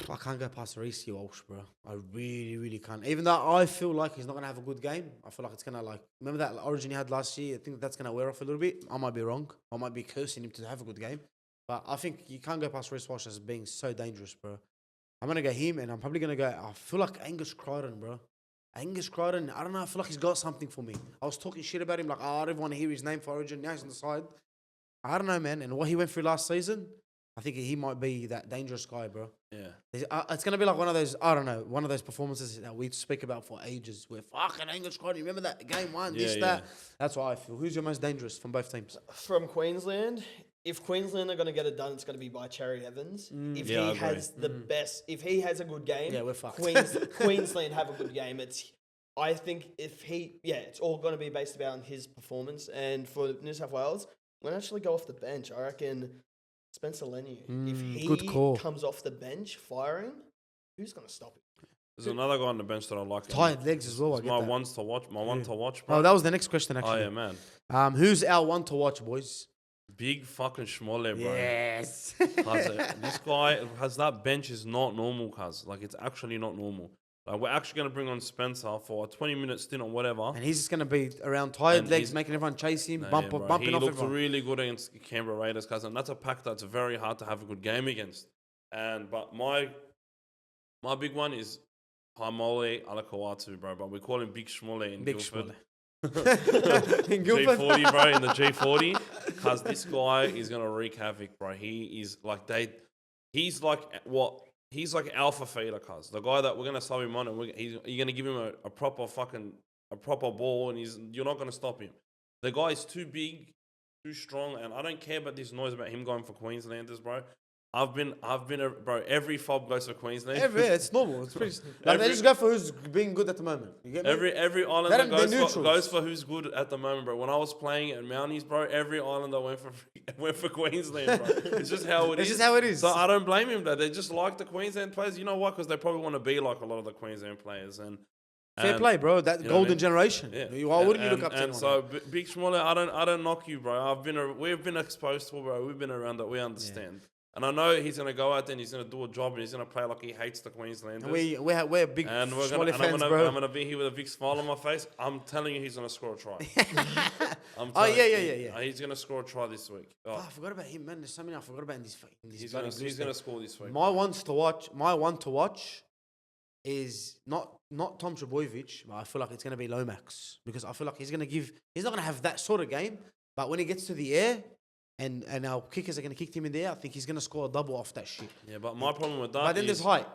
I can't go past Reece Walsh, bro. I really, really can't. Even though I feel like he's not going to have a good game. I feel like it's going to like... Remember that origin he had last year? I think that's going to wear off a little bit. I might be wrong. I might be cursing him to have a good game. But I think you can't go past Reece Walsh as being so dangerous, bro. I'm going to go him, and I'm probably going to go... I feel like Angus Crichton, bro. Angus Crichton, I don't know. I feel like he's got something for me. I was talking shit about him, like, oh, I don't want to hear his name for origin. Now he's on the side. I don't know, man. And what he went through last season... I think he might be that dangerous guy, bro. Yeah. It's going to be like one of those, I don't know, one of those performances that we speak about for ages where fucking Angus Crichton, remember that game one, that. That's what I feel. Who's your most dangerous from both teams? From Queensland, if Queensland are going to get it done, it's going to be by Cherry Evans. If he has the best, if he has a good game, we're fucked. Queensland have a good game. I think if he, it's all going to be based about his performance. And for New South Wales, we're going to actually go off the bench. I reckon Spencer Leniu. If he comes off the bench firing, who's going to stop him? There's another guy on the bench that I like. Tired legs as well. My one to watch. Bro. Oh, that was the next question, actually. Oh, yeah, man. Who's our one to watch, boys? Big fucking Schmolle, bro. Yes. This guy has that bench is not normal, cuz. Like, it's actually not normal. Like, we're actually going to bring on Spencer for a 20-minute stint or whatever. And he's just going to be around tired legs, making everyone chase him, bumping off everyone. He looked really good against Canberra Raiders, cuz. And that's a pack that's very hard to have a good game against. But my big one is Haimole Alakawatu, bro. But we call him Big Schmolle in Guildford. In Guildford? G40, bro, in the G40. Because this guy is going to wreak havoc, bro. He is like, he's like what? He's like alpha feeder, cuz. The guy that we're going to sub him on and you're going to give him a proper ball and you're not going to stop him. The guy is too big, too strong, and I don't care about this noise about him going for Queenslanders, bro. Bro, every fob goes for Queensland. It's normal. It's pretty... Like, they just go for who's being good at the moment. You get me? Every Islander goes for who's good at the moment, bro. When I was playing at Mounties, bro, every Islander went for Queensland, bro. It's just how it is. It's just how it is. So I don't blame him, though. They just like the Queensland players. You know what? Because they probably want to be like a lot of the Queensland players. Fair play, bro. That golden generation. Yeah. Why wouldn't you look up to him? And so, Big Schmoller, I don't knock you, bro. We've been exposed to, bro. We've been around that. We understand. Yeah. And I know he's going to go out there and he's going to do a job and he's going to play like he hates the Queenslanders. And we're big Schmoller fans, bro. I'm going to be here with a big smile on my face. I'm telling you, he's going to score a try. Yeah. He's going to score a try this week. I forgot about him, man. There's something I forgot about in this He's going to score this week. My one to watch is not Tom Trbojevic, but I feel like it's going to be Lomax. Because I feel like he's not going to have that sort of game. But when he gets to the air, and our kickers are going to kick him in the air, I think he's going to score a double off that shit. Yeah, but my problem with that But then there's height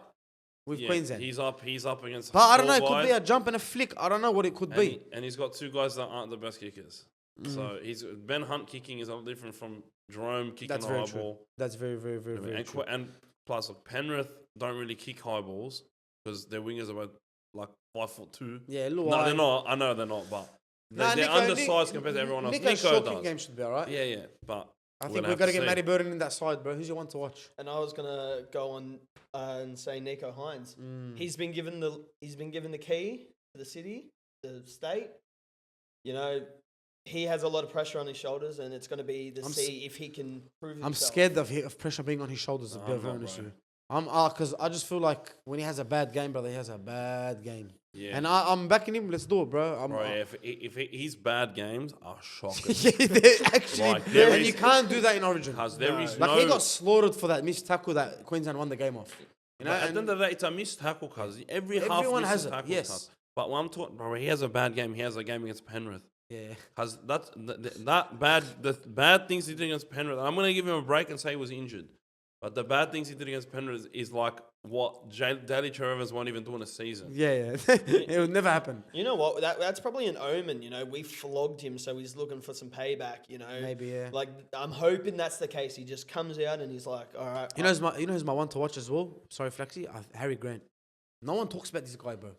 with Queensland. He's up against... But I don't know, it could be a jump and a flick. I don't know what it could be. And he's got two guys that aren't the best kickers. So Ben Hunt kicking is a little different from Jerome kicking a high ball. That's very, very, very, very true. And plus, look, Penrith don't really kick high balls because their wingers are about like 5'2". Yeah, no, they're not. I know they're not, but they're undersized compared to everyone else. Nico's does. Game should be all right. Yeah, but I think we've got to get Matty Burden in that side, bro. Who's your one to watch? And I was gonna go on and say Nico Hines. He's been given the key to the city, the state. You know, he has a lot of pressure on his shoulders, and it's going to be see if he can prove himself. I'm scared of pressure being on his shoulders. Because I just feel like when he has a bad game, brother, he has a bad game. Yeah. And I'm backing him. Let's do it, bro. Bro, yeah, if his bad games are shocking. Yeah, they're actually, Like, there and is- you can't do that in Origin. Because there is Like no... he got slaughtered for that missed tackle that Queensland won the game off. You know, But at and the end of the day, it's a missed tackle, cuz. Everyone has it, tackle, yes. cuz. But when I'm talking, bro, he has a bad game. He has a game against Penrith. yeah, Because the bad things he did against Penrith, I'm going to give him a break and say he was injured. But the bad things he did against Penrith is like what Daly Cherevas won't even do in a season. yeah. It would never happen. You know what? That's probably an omen. You know, we flogged him, so he's looking for some payback. You know, Maybe, yeah. Like I'm hoping that's the case. He just comes out and he's like, all right. You know who's my one to watch as well? Sorry, Flexi. Harry Grant. No one talks about this guy, bro.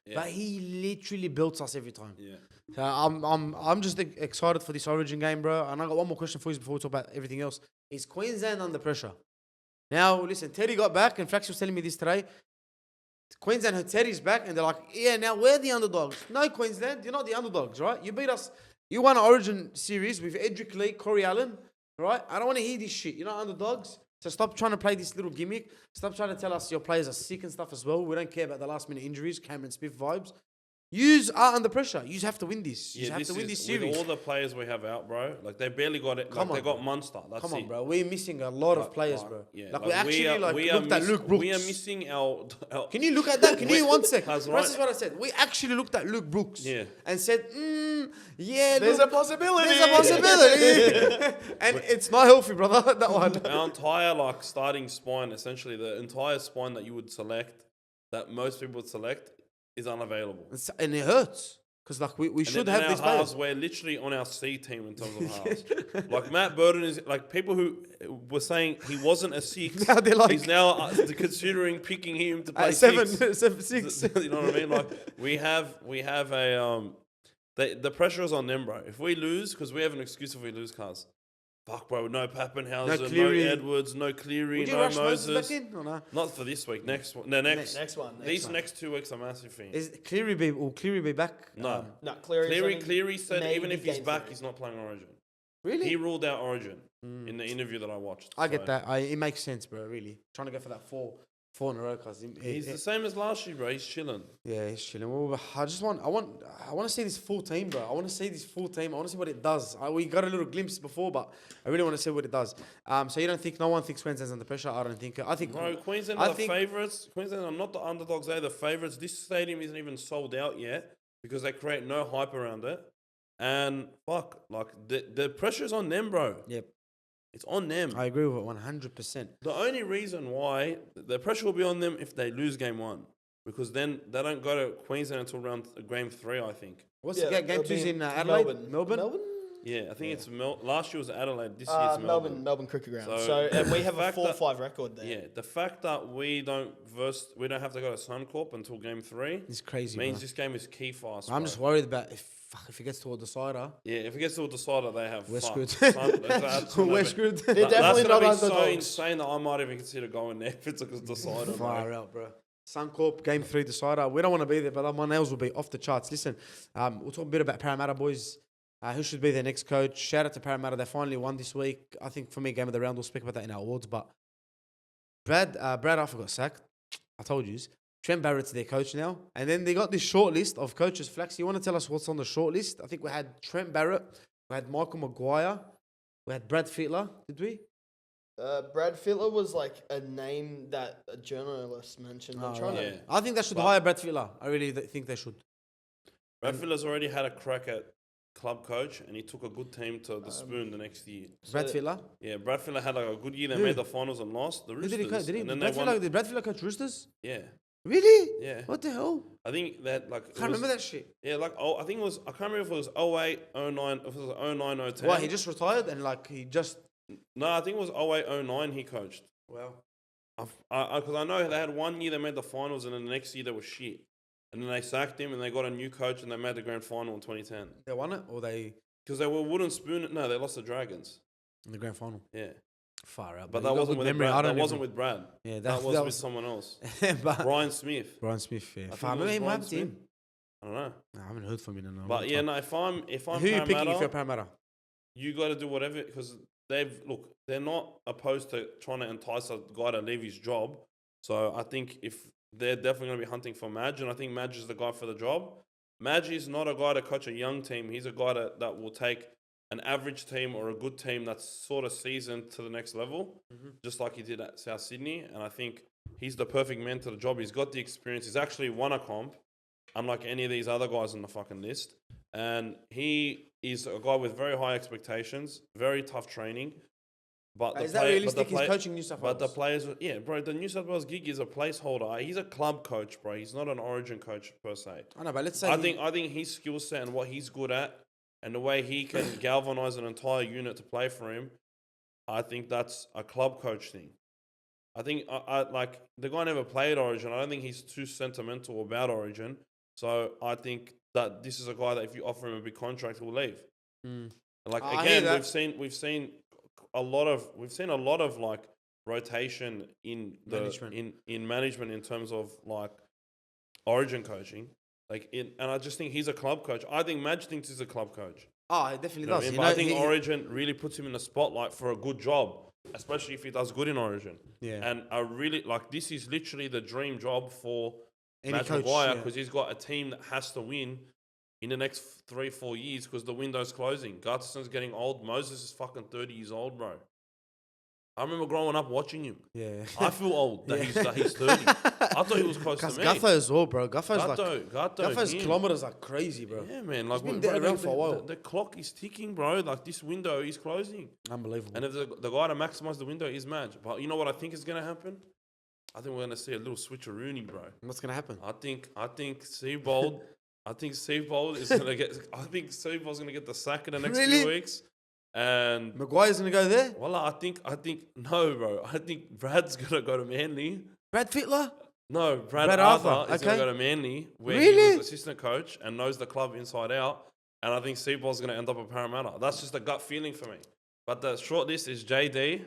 Yeah. But he literally builds us every time. Yeah. So I'm just excited for this Origin game, bro. And I got one more question for you before we talk about everything else. Is Queensland under pressure? Now, listen, Teddy got back, and Flax was telling me this today. Queensland had Teddy's back, and they're like, yeah, now we're the underdogs. No, Queensland, you're not the underdogs, right? You beat us. You won an Origin series with Edric Lee, Corey Allen, right? I don't want to hear this shit. You're not underdogs. So stop trying to play this little gimmick. Stop trying to tell us your players are sick and stuff as well. We don't care about the last minute injuries, Cameron Smith vibes. Yous are under pressure. Yous have to win this. Yous have to win this series. With all the players we have out, bro, like they barely got it. Come Like they on, got Munster. That's Come it. on, bro. We're missing a lot of players, bro. Yeah, Like we actually looked at Luke Brooks. We are missing our Can you look at that? Can you one sec? That's This right. is what I said. We actually looked at Luke Brooks. Yeah. And said, yeah, There's look, a possibility. there's a possibility. And it's not healthy, brother. That one. Our entire like starting spine, essentially the entire spine that you would select, that most people would select, is unavailable. And it hurts. Because like we should have these halves, players. we're literally on our C team in terms of halves. Like Matt Burton is like people who were saying he wasn't a six. Now they're like- he's now considering picking him to play At seven, six. 6. You know what I mean? Like we have a the pressure is on them, bro. If we lose, because we have an excuse if we lose, cars. Fuck, bro. No Pappenhausen, no, Cleary. Edwards, no Cleary, Would you no rush Moses Moses. back in or no? Not for this week. Next one. No, next. Next one. These next 2 weeks are massive for him. Will Cleary be back? No. No, Cleary said even maybe if he's game back, three. he's not playing Origin. Really? He ruled out Origin in the interview that I watched. I get So, that. It makes sense, bro. Really, trying to go for that four in a row, cause He's the same as last year, bro. He's chilling. yeah, he's chilling. Well, I want to see this full team, bro. I want to see this full team. I want to see what it does. We got a little glimpse before, but I really want to see what it does. So you don't think no one thinks Queensland's under pressure? I don't think. I think. Bro, Queensland are the favourites. Queensland are not the underdogs. They're the favourites. This stadium isn't even sold out yet because they create no hype around it. And fuck, like the pressure's on them, bro. Yep. It's on them. I agree with it 100%. The only reason why the pressure will be on them if they lose game 1. Because then they don't go to Queensland until round game 3, I think. What's the game? Game 2's in Adelaide? Melbourne? Yeah, I think it's last year was Adelaide. This year it's Melbourne. Melbourne Cricket Ground. So, and we have the a fact that- 4-5 record there. Yeah, the fact that we don't have to go to Suncorp until game 3 It's crazy, means bro. this game is key for us. I'm bro. just worried about if it gets to a decider. Yeah, if it gets to a decider, they have We're fuck. screwed. We're screwed. They're definitely That's not gonna be so underdogs. insane that I might even consider going there if it's a decider. Far bro. out, bro. Suncorp, game 3 decider. We don't want to be there, but my nails will be off the charts. Listen, we'll talk a bit about Parramatta boys. Who should be their next coach? Shout out to Parramatta. They finally won this week. I think for me, game of the round. We'll speak about that in our awards. But Brad Arthur got sacked. I told you. Trent Barrett's their coach now. And then they got this short list of coaches. Flax, you want to tell us what's on the short list? I think we had Trent Barrett. We had Michael Maguire. We had Brad Fittler. Did we? Brad Fittler was like a name that a journalist mentioned. I'm trying yeah. to. I think they should hire Brad Fittler. I really think they should. Brad Fittler's already had a crack at club coach, and he took a good team to the spoon the next year. Brad Fittler? Yeah, Brad Fittler had like a good year. They Who? made the finals and lost. The Who Roosters. did he coach? And then Did Brad Fittler coach Roosters? Yeah, Really? yeah. What the hell? I think that like I can't remember that shit. Yeah, like I think it was. I can't remember if it was 08, 09, if it was 09, 010. Why, he just retired and he just... No, I think it was 08, 09 he coached. Well... Because I know they had 1 year they made the finals, and then the next year they were shit. And then they sacked him, and they got a new coach, and they made the grand final in 2010. They won it or they... Because they were wooden spoon. No, they lost the Dragons. In the grand final? Yeah, Far out. but You that got wasn't good with memory. I Brad. don't That wasn't even- with Brad. Yeah, That was with someone else. but Brian Smith. Brian Smith, yeah. I think Far, it was maybe Brian my team. Smith. I don't know. Nah, I haven't heard from him in a long But yeah, time. no. If I'm Who are you picking if Parramatta, you're Parramatta? you got to do whatever, because they're not opposed to trying to entice a guy to leave his job. So I think if they're definitely going to be hunting for Madge, and I think Madge is the guy for the job. Madge is not a guy to coach a young team. He's a guy that will take an average team or a good team that's sort of seasoned to the next level, just like he did at South Sydney. And I think he's the perfect man to the job. He's got the experience. He's actually won a comp, unlike any of these other guys on the fucking list. And he is a guy with very high expectations, very tough training. But Is that realistic? He's coaching New South Wales. But the players, yeah, bro, the New South Wales gig is a placeholder. He's a club coach, bro. He's not an Origin coach per se. I know, but let's say I think his skill set and what he's good at, and the way he can galvanize an entire unit to play for him, I think that's a club coach thing. I think I like the guy never played Origin. I don't think he's too sentimental about Origin. So I think that this is a guy that if you offer him a big contract, he'll leave. Like again, we've seen a lot of like rotation in the Management. in management in terms of like Origin coaching. And I just think he's a club coach. I think Madge thinks he's a club coach. Oh, it definitely You know what does. I mean? You But know, I think Origin really puts him in the spotlight for a good job, especially if he does good in Origin. Yeah. And I really like this is literally the dream job for Any Madge coach, Maguire yeah. because he's got a team that has to win in the next 3-4 years because the window's closing. Gutherson's getting old. Moses is fucking 30 years old, bro. I remember growing up watching him. Yeah. I feel old that he's 30. I thought he was close to me. Gutho as well, bro. Gutho's Gutho's him. Kilometers are crazy, bro. Yeah, man. Like, been there around for a while. The clock is ticking, bro. Like, this window is closing. Unbelievable. And if the guy to maximize the window is Madge. But you know what I think is going to happen? I think we're going to see a little switcheroony, bro. What's gonna happen? I think Seabold is going to get... I think Seabold's going to get the sack in the next few weeks. And... Maguire's gonna go there? Well, I think... No, bro. I think Brad's going to go to Manly. Brad Fittler? No, Brad Arthur is going to go to Manly, where he was assistant coach and knows the club inside out. And I think Seabold's going to end up at Parramatta. That's just a gut feeling for me. But the short list is JD.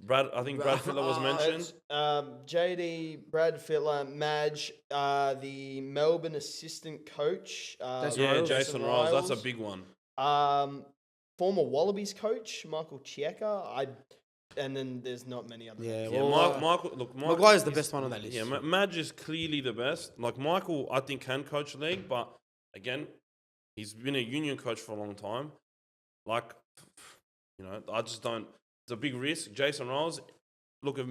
I think Brad Fittler was mentioned. JD, Brad Fittler, Madge, the Melbourne assistant coach. Jason Riles. That's a big one. Former Wallabies coach, Michael Chieka. And then there's not many others. Yeah, Yeah, well, Maguire's the best one on that list. Yeah, Madge is clearly the best. Like, Michael, I think, can coach the league, but again, he's been a union coach for a long time. Like, you know, I just don't. It's a big risk. Jason Riles, look, if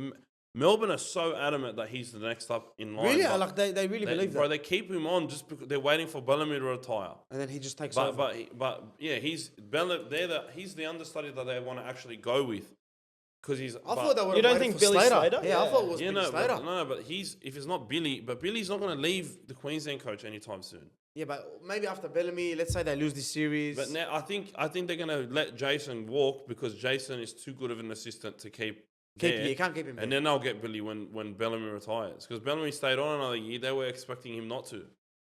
Melbourne are so adamant that he's the next up in line. Really? Like, they really believe that? Bro, they keep him on just because they're waiting for Bellamy to retire. And then he just takes over. But yeah, he's the understudy that they want to actually go with. Because he's. I thought that would. You don't think Billy Slater? Yeah, I thought it was Yeah, Billy Slater. but if it's not Billy, but Billy's not going to leave the Queensland coach anytime soon. Yeah, but maybe after Bellamy, let's say they lose this series. But now I think they're going to let Jason walk because Jason is too good of an assistant to keep. You can't keep him. And then they'll get Billy when Bellamy retires because Bellamy stayed on another year. They were expecting him not to,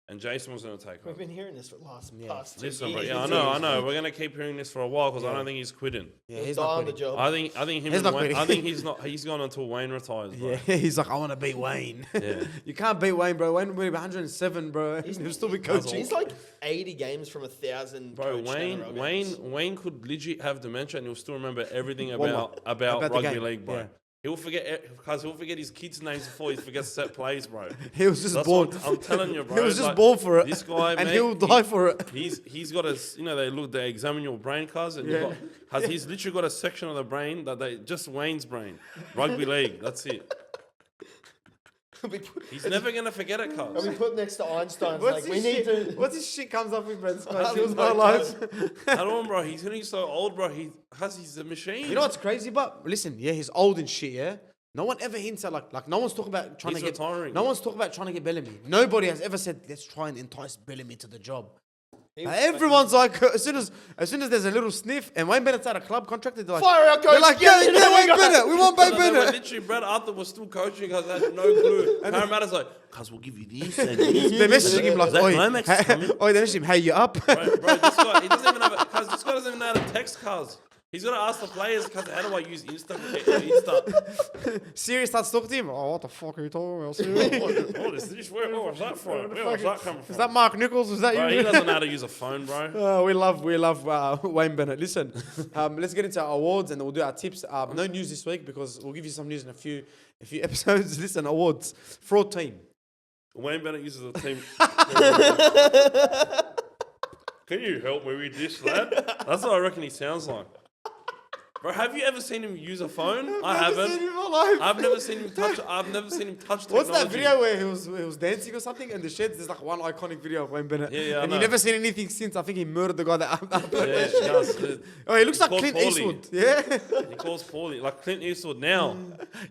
and Jason was going to take over. We've been hearing this for the past 2 Listen, years. bro, yeah, I know. We're going to keep hearing this for a while because I don't think he's quitting. Yeah, He's he's not not on the quitting. job. I think him. He's not Wayne, quitting. I think he's not. He's gone until Wayne retires, bro. Yeah, he's like, I want to beat Wayne. Yeah. You can't beat Wayne, bro. Wayne will be 107, bro. He'll still be coaching. He's like 80 games from 1,000. Bro, Wayne could legit have dementia and he'll still remember everything about rugby league, bro. Yeah. He'll forget his kids' names before he forgets set plays, bro. He was just That's born. what I'm telling you, bro. He was just Like, born for it. This guy, and mate, he'll die for it. He's got a, they examine your brain, cuz, and he's literally got a section of the brain just Wayne's brain, rugby league. That's it. He's never gonna forget it, cuz. Can we put next to Einstein's? What's We this need shit? to. What's this shit comes up with, Brent's I He was don't my know, life. I don't, bro. He's getting so old, bro. He's a machine. You know what's crazy? But listen, yeah, he's old and shit. Yeah, no one ever hints at like no one's talking about trying He's to get. retiring. No one's talking about trying to get Bellamy. Nobody has ever said let's try and entice Bellamy to the job. Everyone's like, as soon as there's a little sniff, and Wayne Bennett's out of club contracted, they're like, Fire our coach. they're like, yeah, Wayne Bennett, we want Wayne No, Bennett. literally, Brad Arthur was still coaching because I had no clue. Parramatta's like, cuz we'll give you this and this. They're messaging him like, Zach oi, Lomax is coming. oi, they're messaging him, hey, you up? Bro, this guy doesn't even know how to text cuz. He's got to ask the players, "Cuz how do I use Insta?" Siri starts talking to him. Oh, what the fuck are you talking about, Siri? What is this? Where was that from? Where was that coming from? Is that Mark Nichols? Is that Bro, you? he doesn't know how to use a phone, bro. We love Wayne Bennett. Listen, let's get into our awards and we'll do our tips. No news this week because we'll give you some news in a few episodes. Listen, awards. Fraud team. Wayne Bennett uses a team. Can you help me with this, lad? That's what I reckon he sounds like. Bro, have you ever seen him use a phone? I haven't. Seen him in my life. I've never seen him touch technology. What's that video where he was dancing or something in the sheds? There's like one iconic video of Wayne Bennett. Yeah, and you never seen anything since. I think he murdered the guy that uploaded that shit. Yes. Oh, he looks like called Clint Paulie. Eastwood. Yeah. He calls Paulie. Like Clint Eastwood now.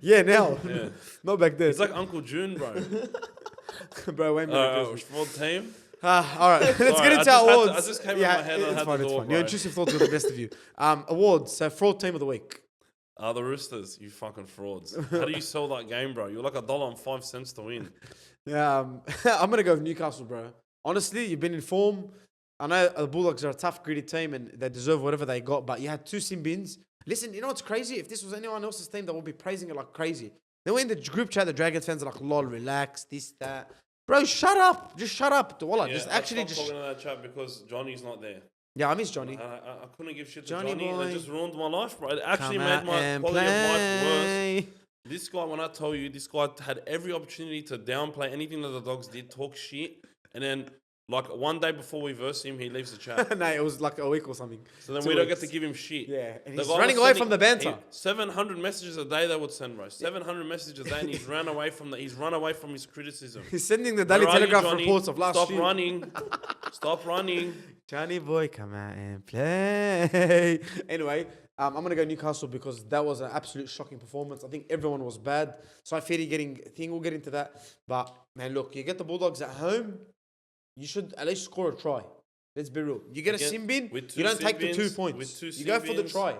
Yeah, now. Yeah. Not back then. He's like Uncle June, bro. Bro, Wayne Bennett. Fraud team. All right, let's Sorry, get I into just our had to- awards. I just came in my head and I it's had fine, the it's door, fine. Your bro. intrusive thoughts are the best of you. Awards. So, fraud team of the week. The Roosters, you fucking frauds. How do you sell that game, bro? You're like $1.05 to win. Yeah, I'm gonna go with Newcastle, bro. Honestly, you've been in form. I know the Bulldogs are a tough, gritty team and they deserve whatever they got. But you had 2 sin bins. Listen, you know what's crazy? If this was anyone else's team, they would be praising it like crazy. Then in the group chat, the Dragons fans are like, "Lol, relax, this, that." Bro, shut up. Just shut up. Wallah, just actually I stopped talking in that chat because Johnny's not there. Yeah, I miss Johnny. I couldn't give shit to Johnny Johnny, and boy. it just ruined my life, bro. It actually Come made out my and quality of life worse. play. This guy, when I tell you, this guy had every opportunity to downplay anything that the Dogs did, talk shit, and then like one day before we verse him, he leaves the chat. No, it was like a week or something. So then 2 we don't weeks. get to give him shit. Yeah, and The he's guy running was away sending- from the banter. 700 messages a day they would send, bro. 700 messages a day, and he's run away from his criticism. He's sending the Daily Where are you, Telegraph Johnny? reports of last Stop year. running. Stop running. Johnny boy, come out and play. Anyway, I'm going to go Newcastle because that was an absolute shocking performance. I think everyone was bad. So I fear getting thing. We'll get into that. But, man, look, you get the Bulldogs at home, you should at least score a try. Let's be real. You get a sin bin, with you two don't sin take the 2 bins, points. with two You sin go for the bins. try.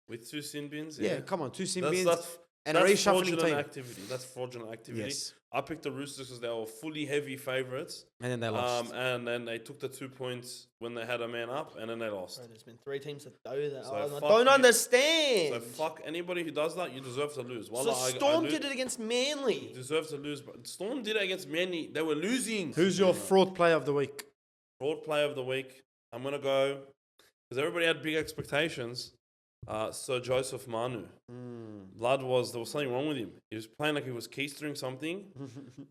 With 2 sin bins, Yeah, come on, 2 sin That's- bins that's- and a That's reshuffling fraudulent team. activity. That's fraudulent activity. Yes. I picked the Roosters because they were fully heavy favourites. And then they lost. And then they took the 2 points when they had a man up, and then they lost. Bro, there's been 3 teams that do that. So I fuck don't you. understand. So fuck anybody who does that. You deserve to lose. So Wallah, Storm I did it against Manly. You deserve to lose. But Storm did it against Manly. They were losing. Who's your fraud player of the week? Fraud player of the week? I'm gonna go because everybody had big expectations. Sir Joseph Manu. There was something wrong with him. He was playing like he was keystering something,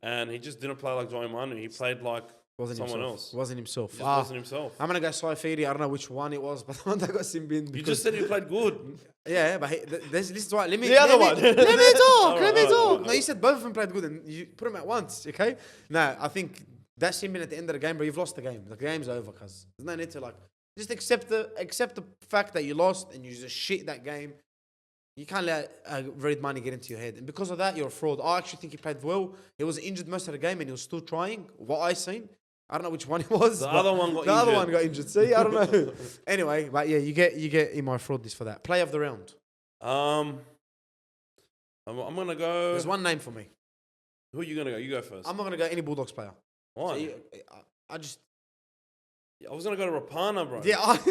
and he just didn't play like Joey Manu. He played like someone else. Wasn't himself. He just wasn't himself. I'm going to go Saifidi. I don't know which one it was, but the one that got sin bin. You just said he played good. Yeah, but this is why. Let me The other let one. me- Let me talk. Let me Alright, talk. alright, No, you said both of them played good, and you put them at once. Okay. No, I think that sin bin at the end of the game, bro. You've lost the game. The game's over, cuz there's no need to like just accept the fact that you lost and you just shit that game. You can't let red money get into your head, and because of that, you're a fraud. I actually think he played well. He was injured most of the game, and he was still trying. What I seen. I don't know which one it was. The but other one got the other injured. one got injured. See, I don't know. Anyway, but yeah, you get in my fraud list for that. Play of the round. I'm gonna go. There's one name for me. Who are you gonna go? You go first. I'm not gonna go any Bulldogs player. Why? So I just I was gonna go to Rapana, bro.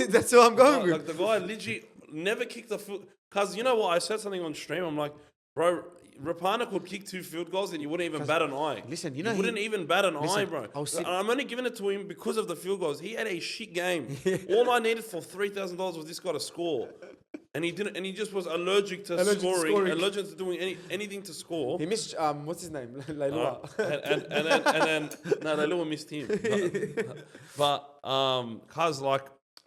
that's who I'm going Like with. the guy literally never kicked the foot. Cause you know what? I said something on stream. I'm like, bro, Rapana could kick 2 field goals and you wouldn't even bat an eye. Listen, you know you wouldn't even bat an eye, listen, bro. I'll I'm only giving it to him because of the field goals. He had a shit game. All I needed for $3,000 was this guy to score, and he didn't. And he just was allergic to scoring, allergic to doing anything to score. He missed what's his name? Leilua. And then no, Leilua missed him. But cause like,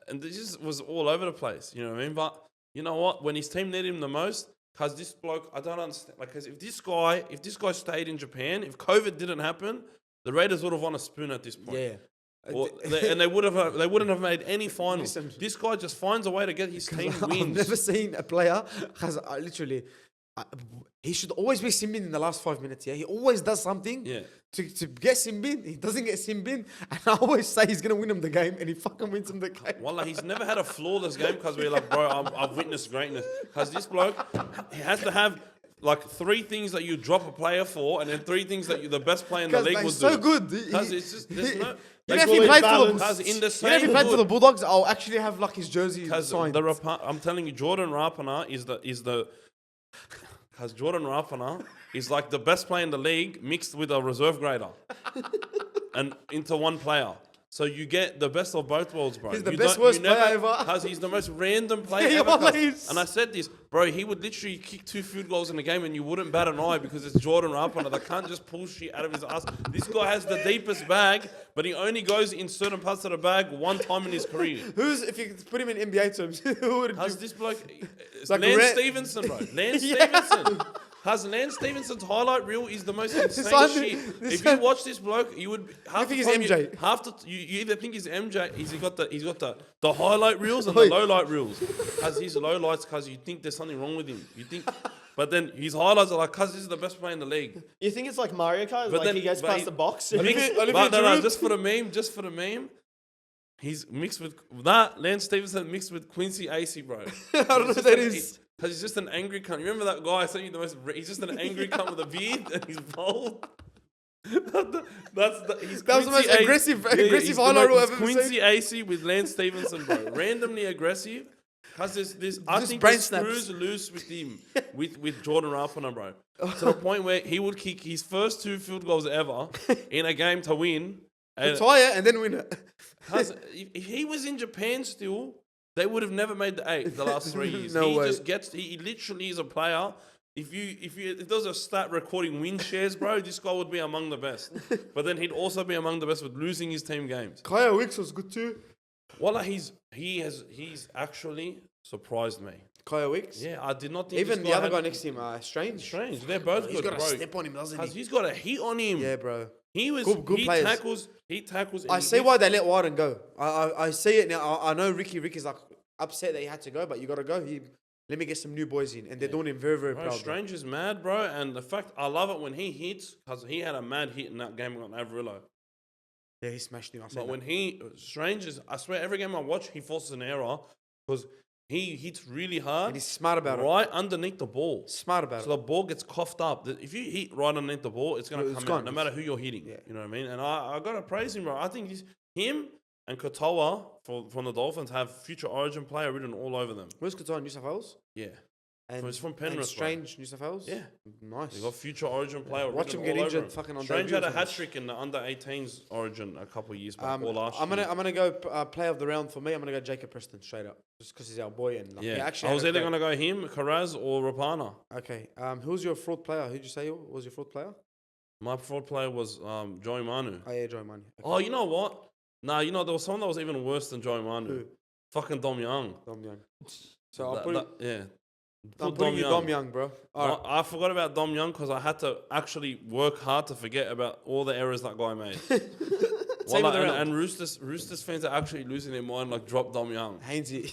and this just was all over the place. You know what I mean? But you know what? When his team needed him the most, cause this bloke, I don't understand. Like, cause if this guy stayed in Japan, if COVID didn't happen, the Raiders would have won a spoon at this point. Yeah. And they wouldn't have made any finals. Listen. This guy just finds a way to get his team I've wins. never seen a player has literally. He should always be Simbin in the last 5 minutes. Yeah, he always does something. Yeah. To get Simbin, he doesn't get Simbin, and I always say he's gonna win him the game, and he fucking wins him the game. Wallah, he's never had a flawless game because we're like, bro, I've witnessed greatness. Because this bloke, he has to have like 3 things that you drop a player for, and then 3 things that the best player in the league would He's so do. good. Because it's just there's no. You know, like, if he played for balance. the, in the you know, if he same played for the good- Bulldogs, I'll actually have like his jersey Because signed. I'm telling you, Jordan Rapana is the because Jordan Rapana is like the best player in the league mixed with a reserve grader, and into one player. So you get the best of both worlds, bro. He's the You best don't- worst you never- player ever. Because he's the most random player He ever. 'cause- is. And I said this, bro. He would literally kick 2 field goals in a game, and you wouldn't bat an eye because it's Jordan Rapana that can't just pull shit out of his ass. This guy has the deepest bag, but he only goes in certain parts of the bag one time in his career. Who's, if you could put him in NBA terms, who would Has you? this bloke? It's like Lance Red- Stevenson, bro. Lance Yeah. Stevenson. Has Lance Stevenson's highlight reel is the most insane son- shit. this If you son- watch this bloke, you would half think the he's time MJ? half the you either think he's MJ. He's got the highlight reels and the low light reels. Has his low lights because you think there's something wrong with him. You think, but then his highlights are like, cause this is the best player in the league. You think it's like Mario Kart? But Like then- he gets but past he- the box? Mixed- Olivier but no, Giroud? just for the meme. He's mixed with that Lance Stevenson mixed with Quincy Acey, bro. I don't know who that is. Because he's just an angry cunt. You remember that guy I sent you the most? He's just an angry cunt with a beard and he's bald. He's That was the Quincy most Acey. aggressive he's the highlight reel most- I've he's ever Quincy Acey with Lance Stevenson, bro. Randomly aggressive. Because there's I Just think brain the snaps. screws loose with him, with Jordan Rapana, bro. To the point where he would kick his first 2 field goals ever in a game to win. And Retire and then win it. Cause if he was in Japan still, they would have never made the 8 the last 3 years. No he way. just gets. He literally is a player. If there was a stat recording win shares, bro, this guy would be among the best. But then he'd also be among the best with losing his team games. Kaya Wicks was good too. Well, he's actually surprised me. Kaya Wicks. Yeah, I did not think Even this the other had- guy next to him, Strange. Strange. They're both He's good, got bro. a step on him, doesn't Cause he? he's got a hit on him. Yeah, bro. He was Good he players. tackles. He tackles. I and see he- why they let Wyden go. I see it now. I know Ricky's like upset that he had to go, but you got to go. Let me get some new boys in, and they're doing him very, very Bro, proud. Strange is mad, bro. And the fact, I love it when he hits, because he had a mad hit in that game on Avarillo. Yeah, he smashed him. I But when Strange is, I swear, every game I watch, he forces an error, because he hits really hard. and he's smart about it. right underneath the ball. Smart about So the ball gets coughed up. If you hit right underneath the ball, it's going to It's come gone. out, no matter who you're hitting. Yeah. You know what I mean? And I got to praise him, bro. I think him and Katoa from the Dolphins have future Origin player written all over them. Where's Qatar, New South Wales? Yeah. And He's from and Penrith, bro. Strange, New South Wales. Yeah. Nice. They got future Origin player. Watch written him get all over injured him. fucking on Strange debut had or a something. hat trick in the under-18s Origin a couple of years back, or last I'm year. gonna go player of the round for me. I'm gonna go Jacob Preston straight up, just because he's our boy and like, he Yeah, actually I was had a either great- going to go him, Karaz, or Rapana. Okay. Who's your fraud player? Who'd you say was your fraud player? My fraud player was Joey Manu. Oh yeah, Joy Money. Oh, you know what? Nah, there was someone that was even worse than Joey Manu. Who? Fucking Dom Young. Dom Young. So I'll That- put that- yeah. I'm Put putting you Dom Young, bro. All right. I forgot about Dom Young because I had to actually work hard to forget about all the errors that guy made. Same with the round. and Roosters fans are actually losing their mind, like drop Dom Young. Hainsey.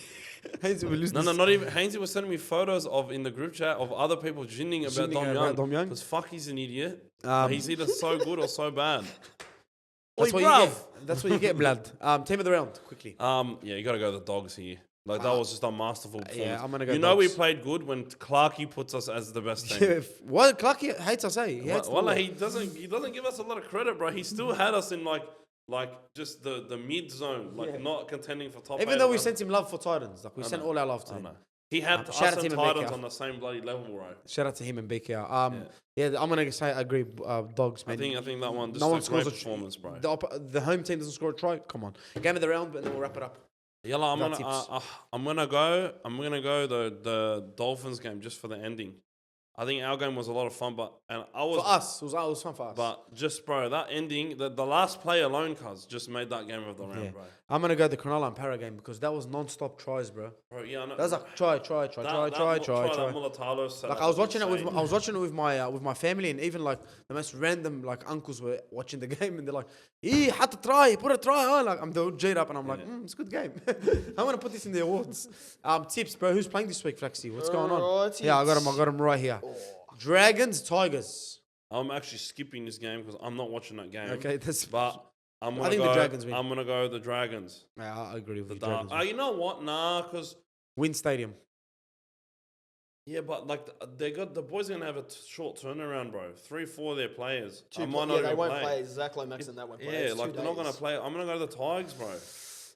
Hainsey will lose No, this. not even. Hainsey was sending me photos in the group chat of other people ginning about Ginning Dom about Young. Dom Young? Because fuck, he's an idiot. Um, He's either so good or so bad. That's Oi, what you bruv. get. That's what you get, blood. Team of the round, quickly. Yeah, you got to go the Dogs here. Like that was just a masterful performance. yeah, I'm gonna go You know we Dogs. played good when Clarkey puts us as the best team. What Clarky hates us, eh? He hates the Well, ball. he doesn't give us a lot of credit, bro. He still had us in like just the mid zone, like not contending for top. Even eight though or we nothing. sent him love for Titans, like we sent all our love to I him. know. He had us shout out to and him and Titans Becky. on the same bloody level, bro. Shout out to him and BKR. Yeah, I'm gonna say I agree. Dogs, man. I think that one just No one a scores great a performance, bro. The home team doesn't score a try. Come on, game of the round, but then we'll wrap it up. Yalla, Our tips. I'm gonna go the Dolphins game just for the ending. I think our game was a lot of fun, but I was For us, it was fun for us. But just bro, that ending, the last play alone, cuz just made that game of the round, Yeah. bro. I'm gonna go the Cronulla and Para game because that was non-stop tries, bro. Bro, yeah, I know. That was like try. That Mulatalo set Like up I was was watching it insane. I was watching it with my family, and even like the most random like uncles were watching the game, and they're like, "He had to try, put a try on." Like I'm the Jade up, and I'm like, "It's a good game." I'm gonna put this in the awards. Tips, bro. Who's playing this week, Flexi? What's going on? Alrighty. Yeah, I got him right here. Dragons, Tigers. I'm actually skipping this game because I'm not watching that game. Okay, that's. But I'm gonna I think go, the Dragons win. I'm gonna go the Dragons. Yeah, I agree with the The Dragons. you know what? Nah, because Win Stadium. Yeah, but like the boys are gonna have a short turnaround, bro. 3-4 of their players. They not won't gonna play. Exactly, Max, and that won't play. Yeah, It's like 2 they're not gonna days. play. I'm gonna go to the Tigers, bro.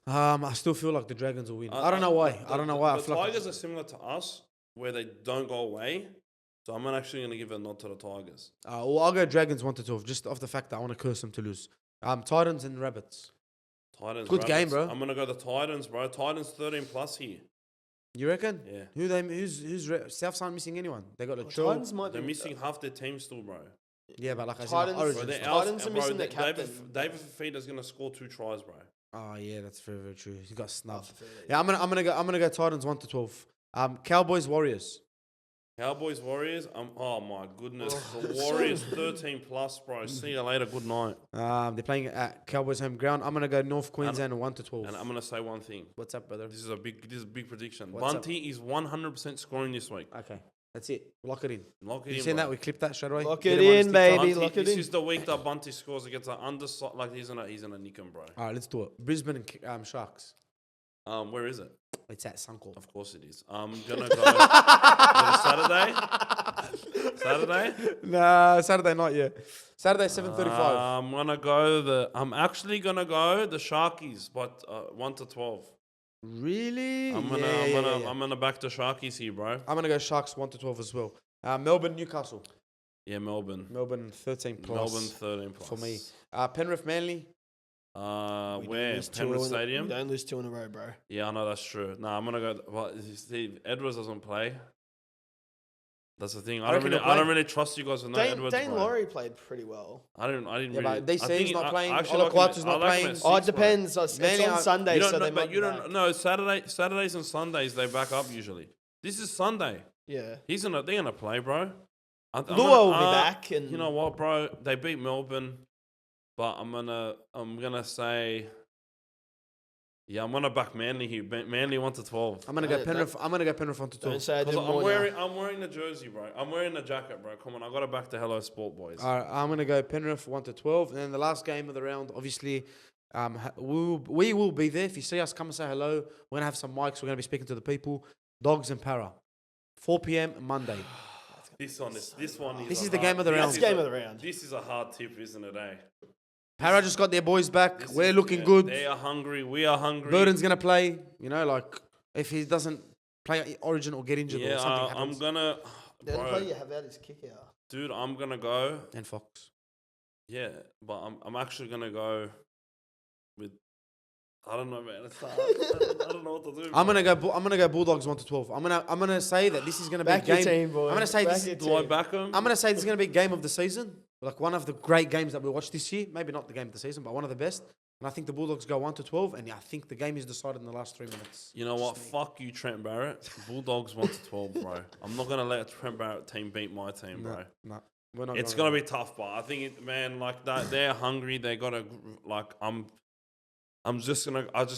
I still feel like the Dragons will win. I don't know why. I don't know why. I The feel like Tigers are similar to us, where they don't go away. So I'm actually gonna give a nod to the Tigers. well, I'll go Dragons 1-12, just off the fact that I want to curse them to lose. Titans and Rabbits. Titans. Good game, Rabbits. bro. I'm gonna go the Titans, bro. Titans 13+ here. You reckon? Yeah. Who's Souths aren't missing anyone? They got a Titans might They're be missing half their team still, bro. Yeah, but like I Titans- said, Origins. Bro, they're Titans are bro, missing their David captain. David Fafita's gonna score 2 tries, bro. Oh yeah, that's very very true. He got snubbed. Fafita, Yeah, I'm gonna go Titans 1-12. Cowboys Warriors. Cowboys Warriors. Oh my goodness, the Warriors 13+, bro. See you later. Good night. They're playing at Cowboys home ground. I'm gonna go North Queensland 1-12. And I'm gonna say one thing. What's up, brother? This is a big prediction. What's up? Bunty is 100% scoring this week. Okay, that's it. Lock it in. Lock it You in. seen bro. that? We clipped that straight away. Lock Get it him on in, his baby. TikTok. Bunty, Lock it this in. is the week that Bunty scores against an underside. Like he's gonna nick him, bro. All right, let's do it. Brisbane and Sharks. Where is it? It's at Suncorp. Of course it is. I'm gonna go. Is it Saturday. Saturday. Nah, Saturday night. Yeah, Saturday 7:35. I'm actually gonna go the Sharkies, but 1-12. Really? I'm gonna back the Sharkies here, bro. I'm gonna go Sharks 1-12 as well. Melbourne Newcastle. Yeah, Melbourne. Melbourne 13+. Melbourne 13+ for me. Penrith Manly. Where? Penrith Stadium? We don't lose 2 in a row, bro. Yeah, I know that's true. Nah, I'm gonna go. Well, Steve Edwards doesn't play. That's the thing. I reckon he'll don't play. really trust you guys with no Edwards. Dane bro. Laurie played pretty well. I didn't Yeah, really. but they I say think he's not playing. I actually Ola like him at- Quatu's I not like him playing. at Oh, it 6, bro. depends. It's Manly on are- Sunday, You don't so know, they but might you be don't back. know. Saturdays and Sundays they back up usually. This is Sunday. Yeah. They're gonna play, bro. I'm Luo gonna- will be back, and You know what, bro? They beat Melbourne, but I'm gonna say. Yeah, I'm gonna back Manly here. Manly 1-12. I'm gonna go That- Penrith. I'm gonna go Penrith don't 1-12. say I do I'm more I'm wearing the jersey, bro. I'm wearing the jacket, bro. Come on, I gotta back the Hello Sport boys. All right, I'm gonna go Penrith 1-12, and then the last game of the round, obviously, we will be there. If you see us, come and say hello. We're gonna have some mics. We're gonna be speaking to the people. Dogs and Para, 4 p.m. Monday. This one is. This is the game of the round. That's game of the round. This is a hard tip, isn't it? Eh? Para just got their boys back. This We're is- looking yeah, good. They are hungry. We are hungry. Burden's gonna play. You know, like if he doesn't play Origin or get injured or something I'm happens. gonna. The only Bro, play you have out is kick out. dude, I'm gonna go. And Fox. Yeah, but I'm actually gonna go with. I don't know, man. It's hard. I don't know what to do. I'm bro. gonna go Bulldogs 1-12. I'm gonna say that this is gonna be a Back your game. team, boy. I'm gonna say Back this. your Do I team. back them? I'm gonna say this is gonna be game of the season. Like one of the great games that we watched this year. Maybe not the game of the season, but one of the best. And I think the Bulldogs go 1-12, and I think the game is decided in the last 3 minutes. You know what? Just me. Fuck you, Trent Barrett. Bulldogs 1-12, bro. I'm not gonna let a Trent Barrett team beat my team, bro. No, we're not. It's going gonna be tough, but I think man, like that, they're hungry. They gotta like. I just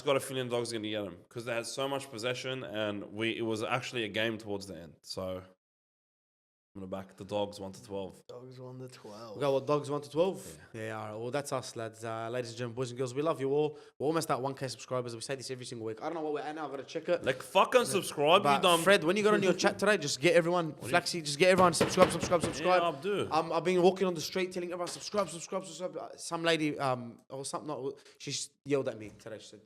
got a feeling the Dogs are gonna get them because they had so much possession, and it was actually a game towards the end. So I'm gonna back the Dogs 1-12. Dogs won the 12. We got what, Dogs 1-12? Yeah, all right. Well, that's us, lads. Ladies and gentlemen, boys and girls, we love you all. We're almost at 1K subscribers. We say this every single week. I don't know what we're at now. I've got to check it. Like fucking subscribe, you But dumb. Fred, when you got on your chat today, just get everyone, Flaxy, just get everyone subscribe. Yeah, I'll do. I've been walking on the street telling everyone subscribe. Some lady, or something, she yelled at me today. She said,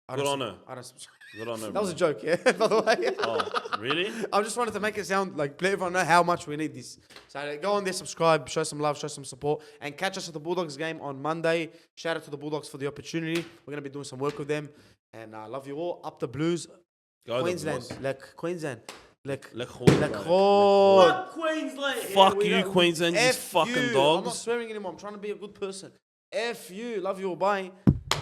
I Good don't on her. I don't subscribe. Good on her. That was a bro. joke, yeah, by the way. Oh, really? I just wanted to make it sound like let everyone know how much we need this. So go on there, subscribe, show some love, show some support, and catch us at the Bulldogs game on Monday. Shout out to the Bulldogs for the opportunity. We're going to be doing some work with them. And I love you all. Up the Blues. Go Queensland. The boss. Like Queensland. Like Queensland. Fuck Queensland! Fuck you, Queensland, you fucking I'm not dogs. swearing anymore. I'm trying to be a good person. F you. Love you all. Bye.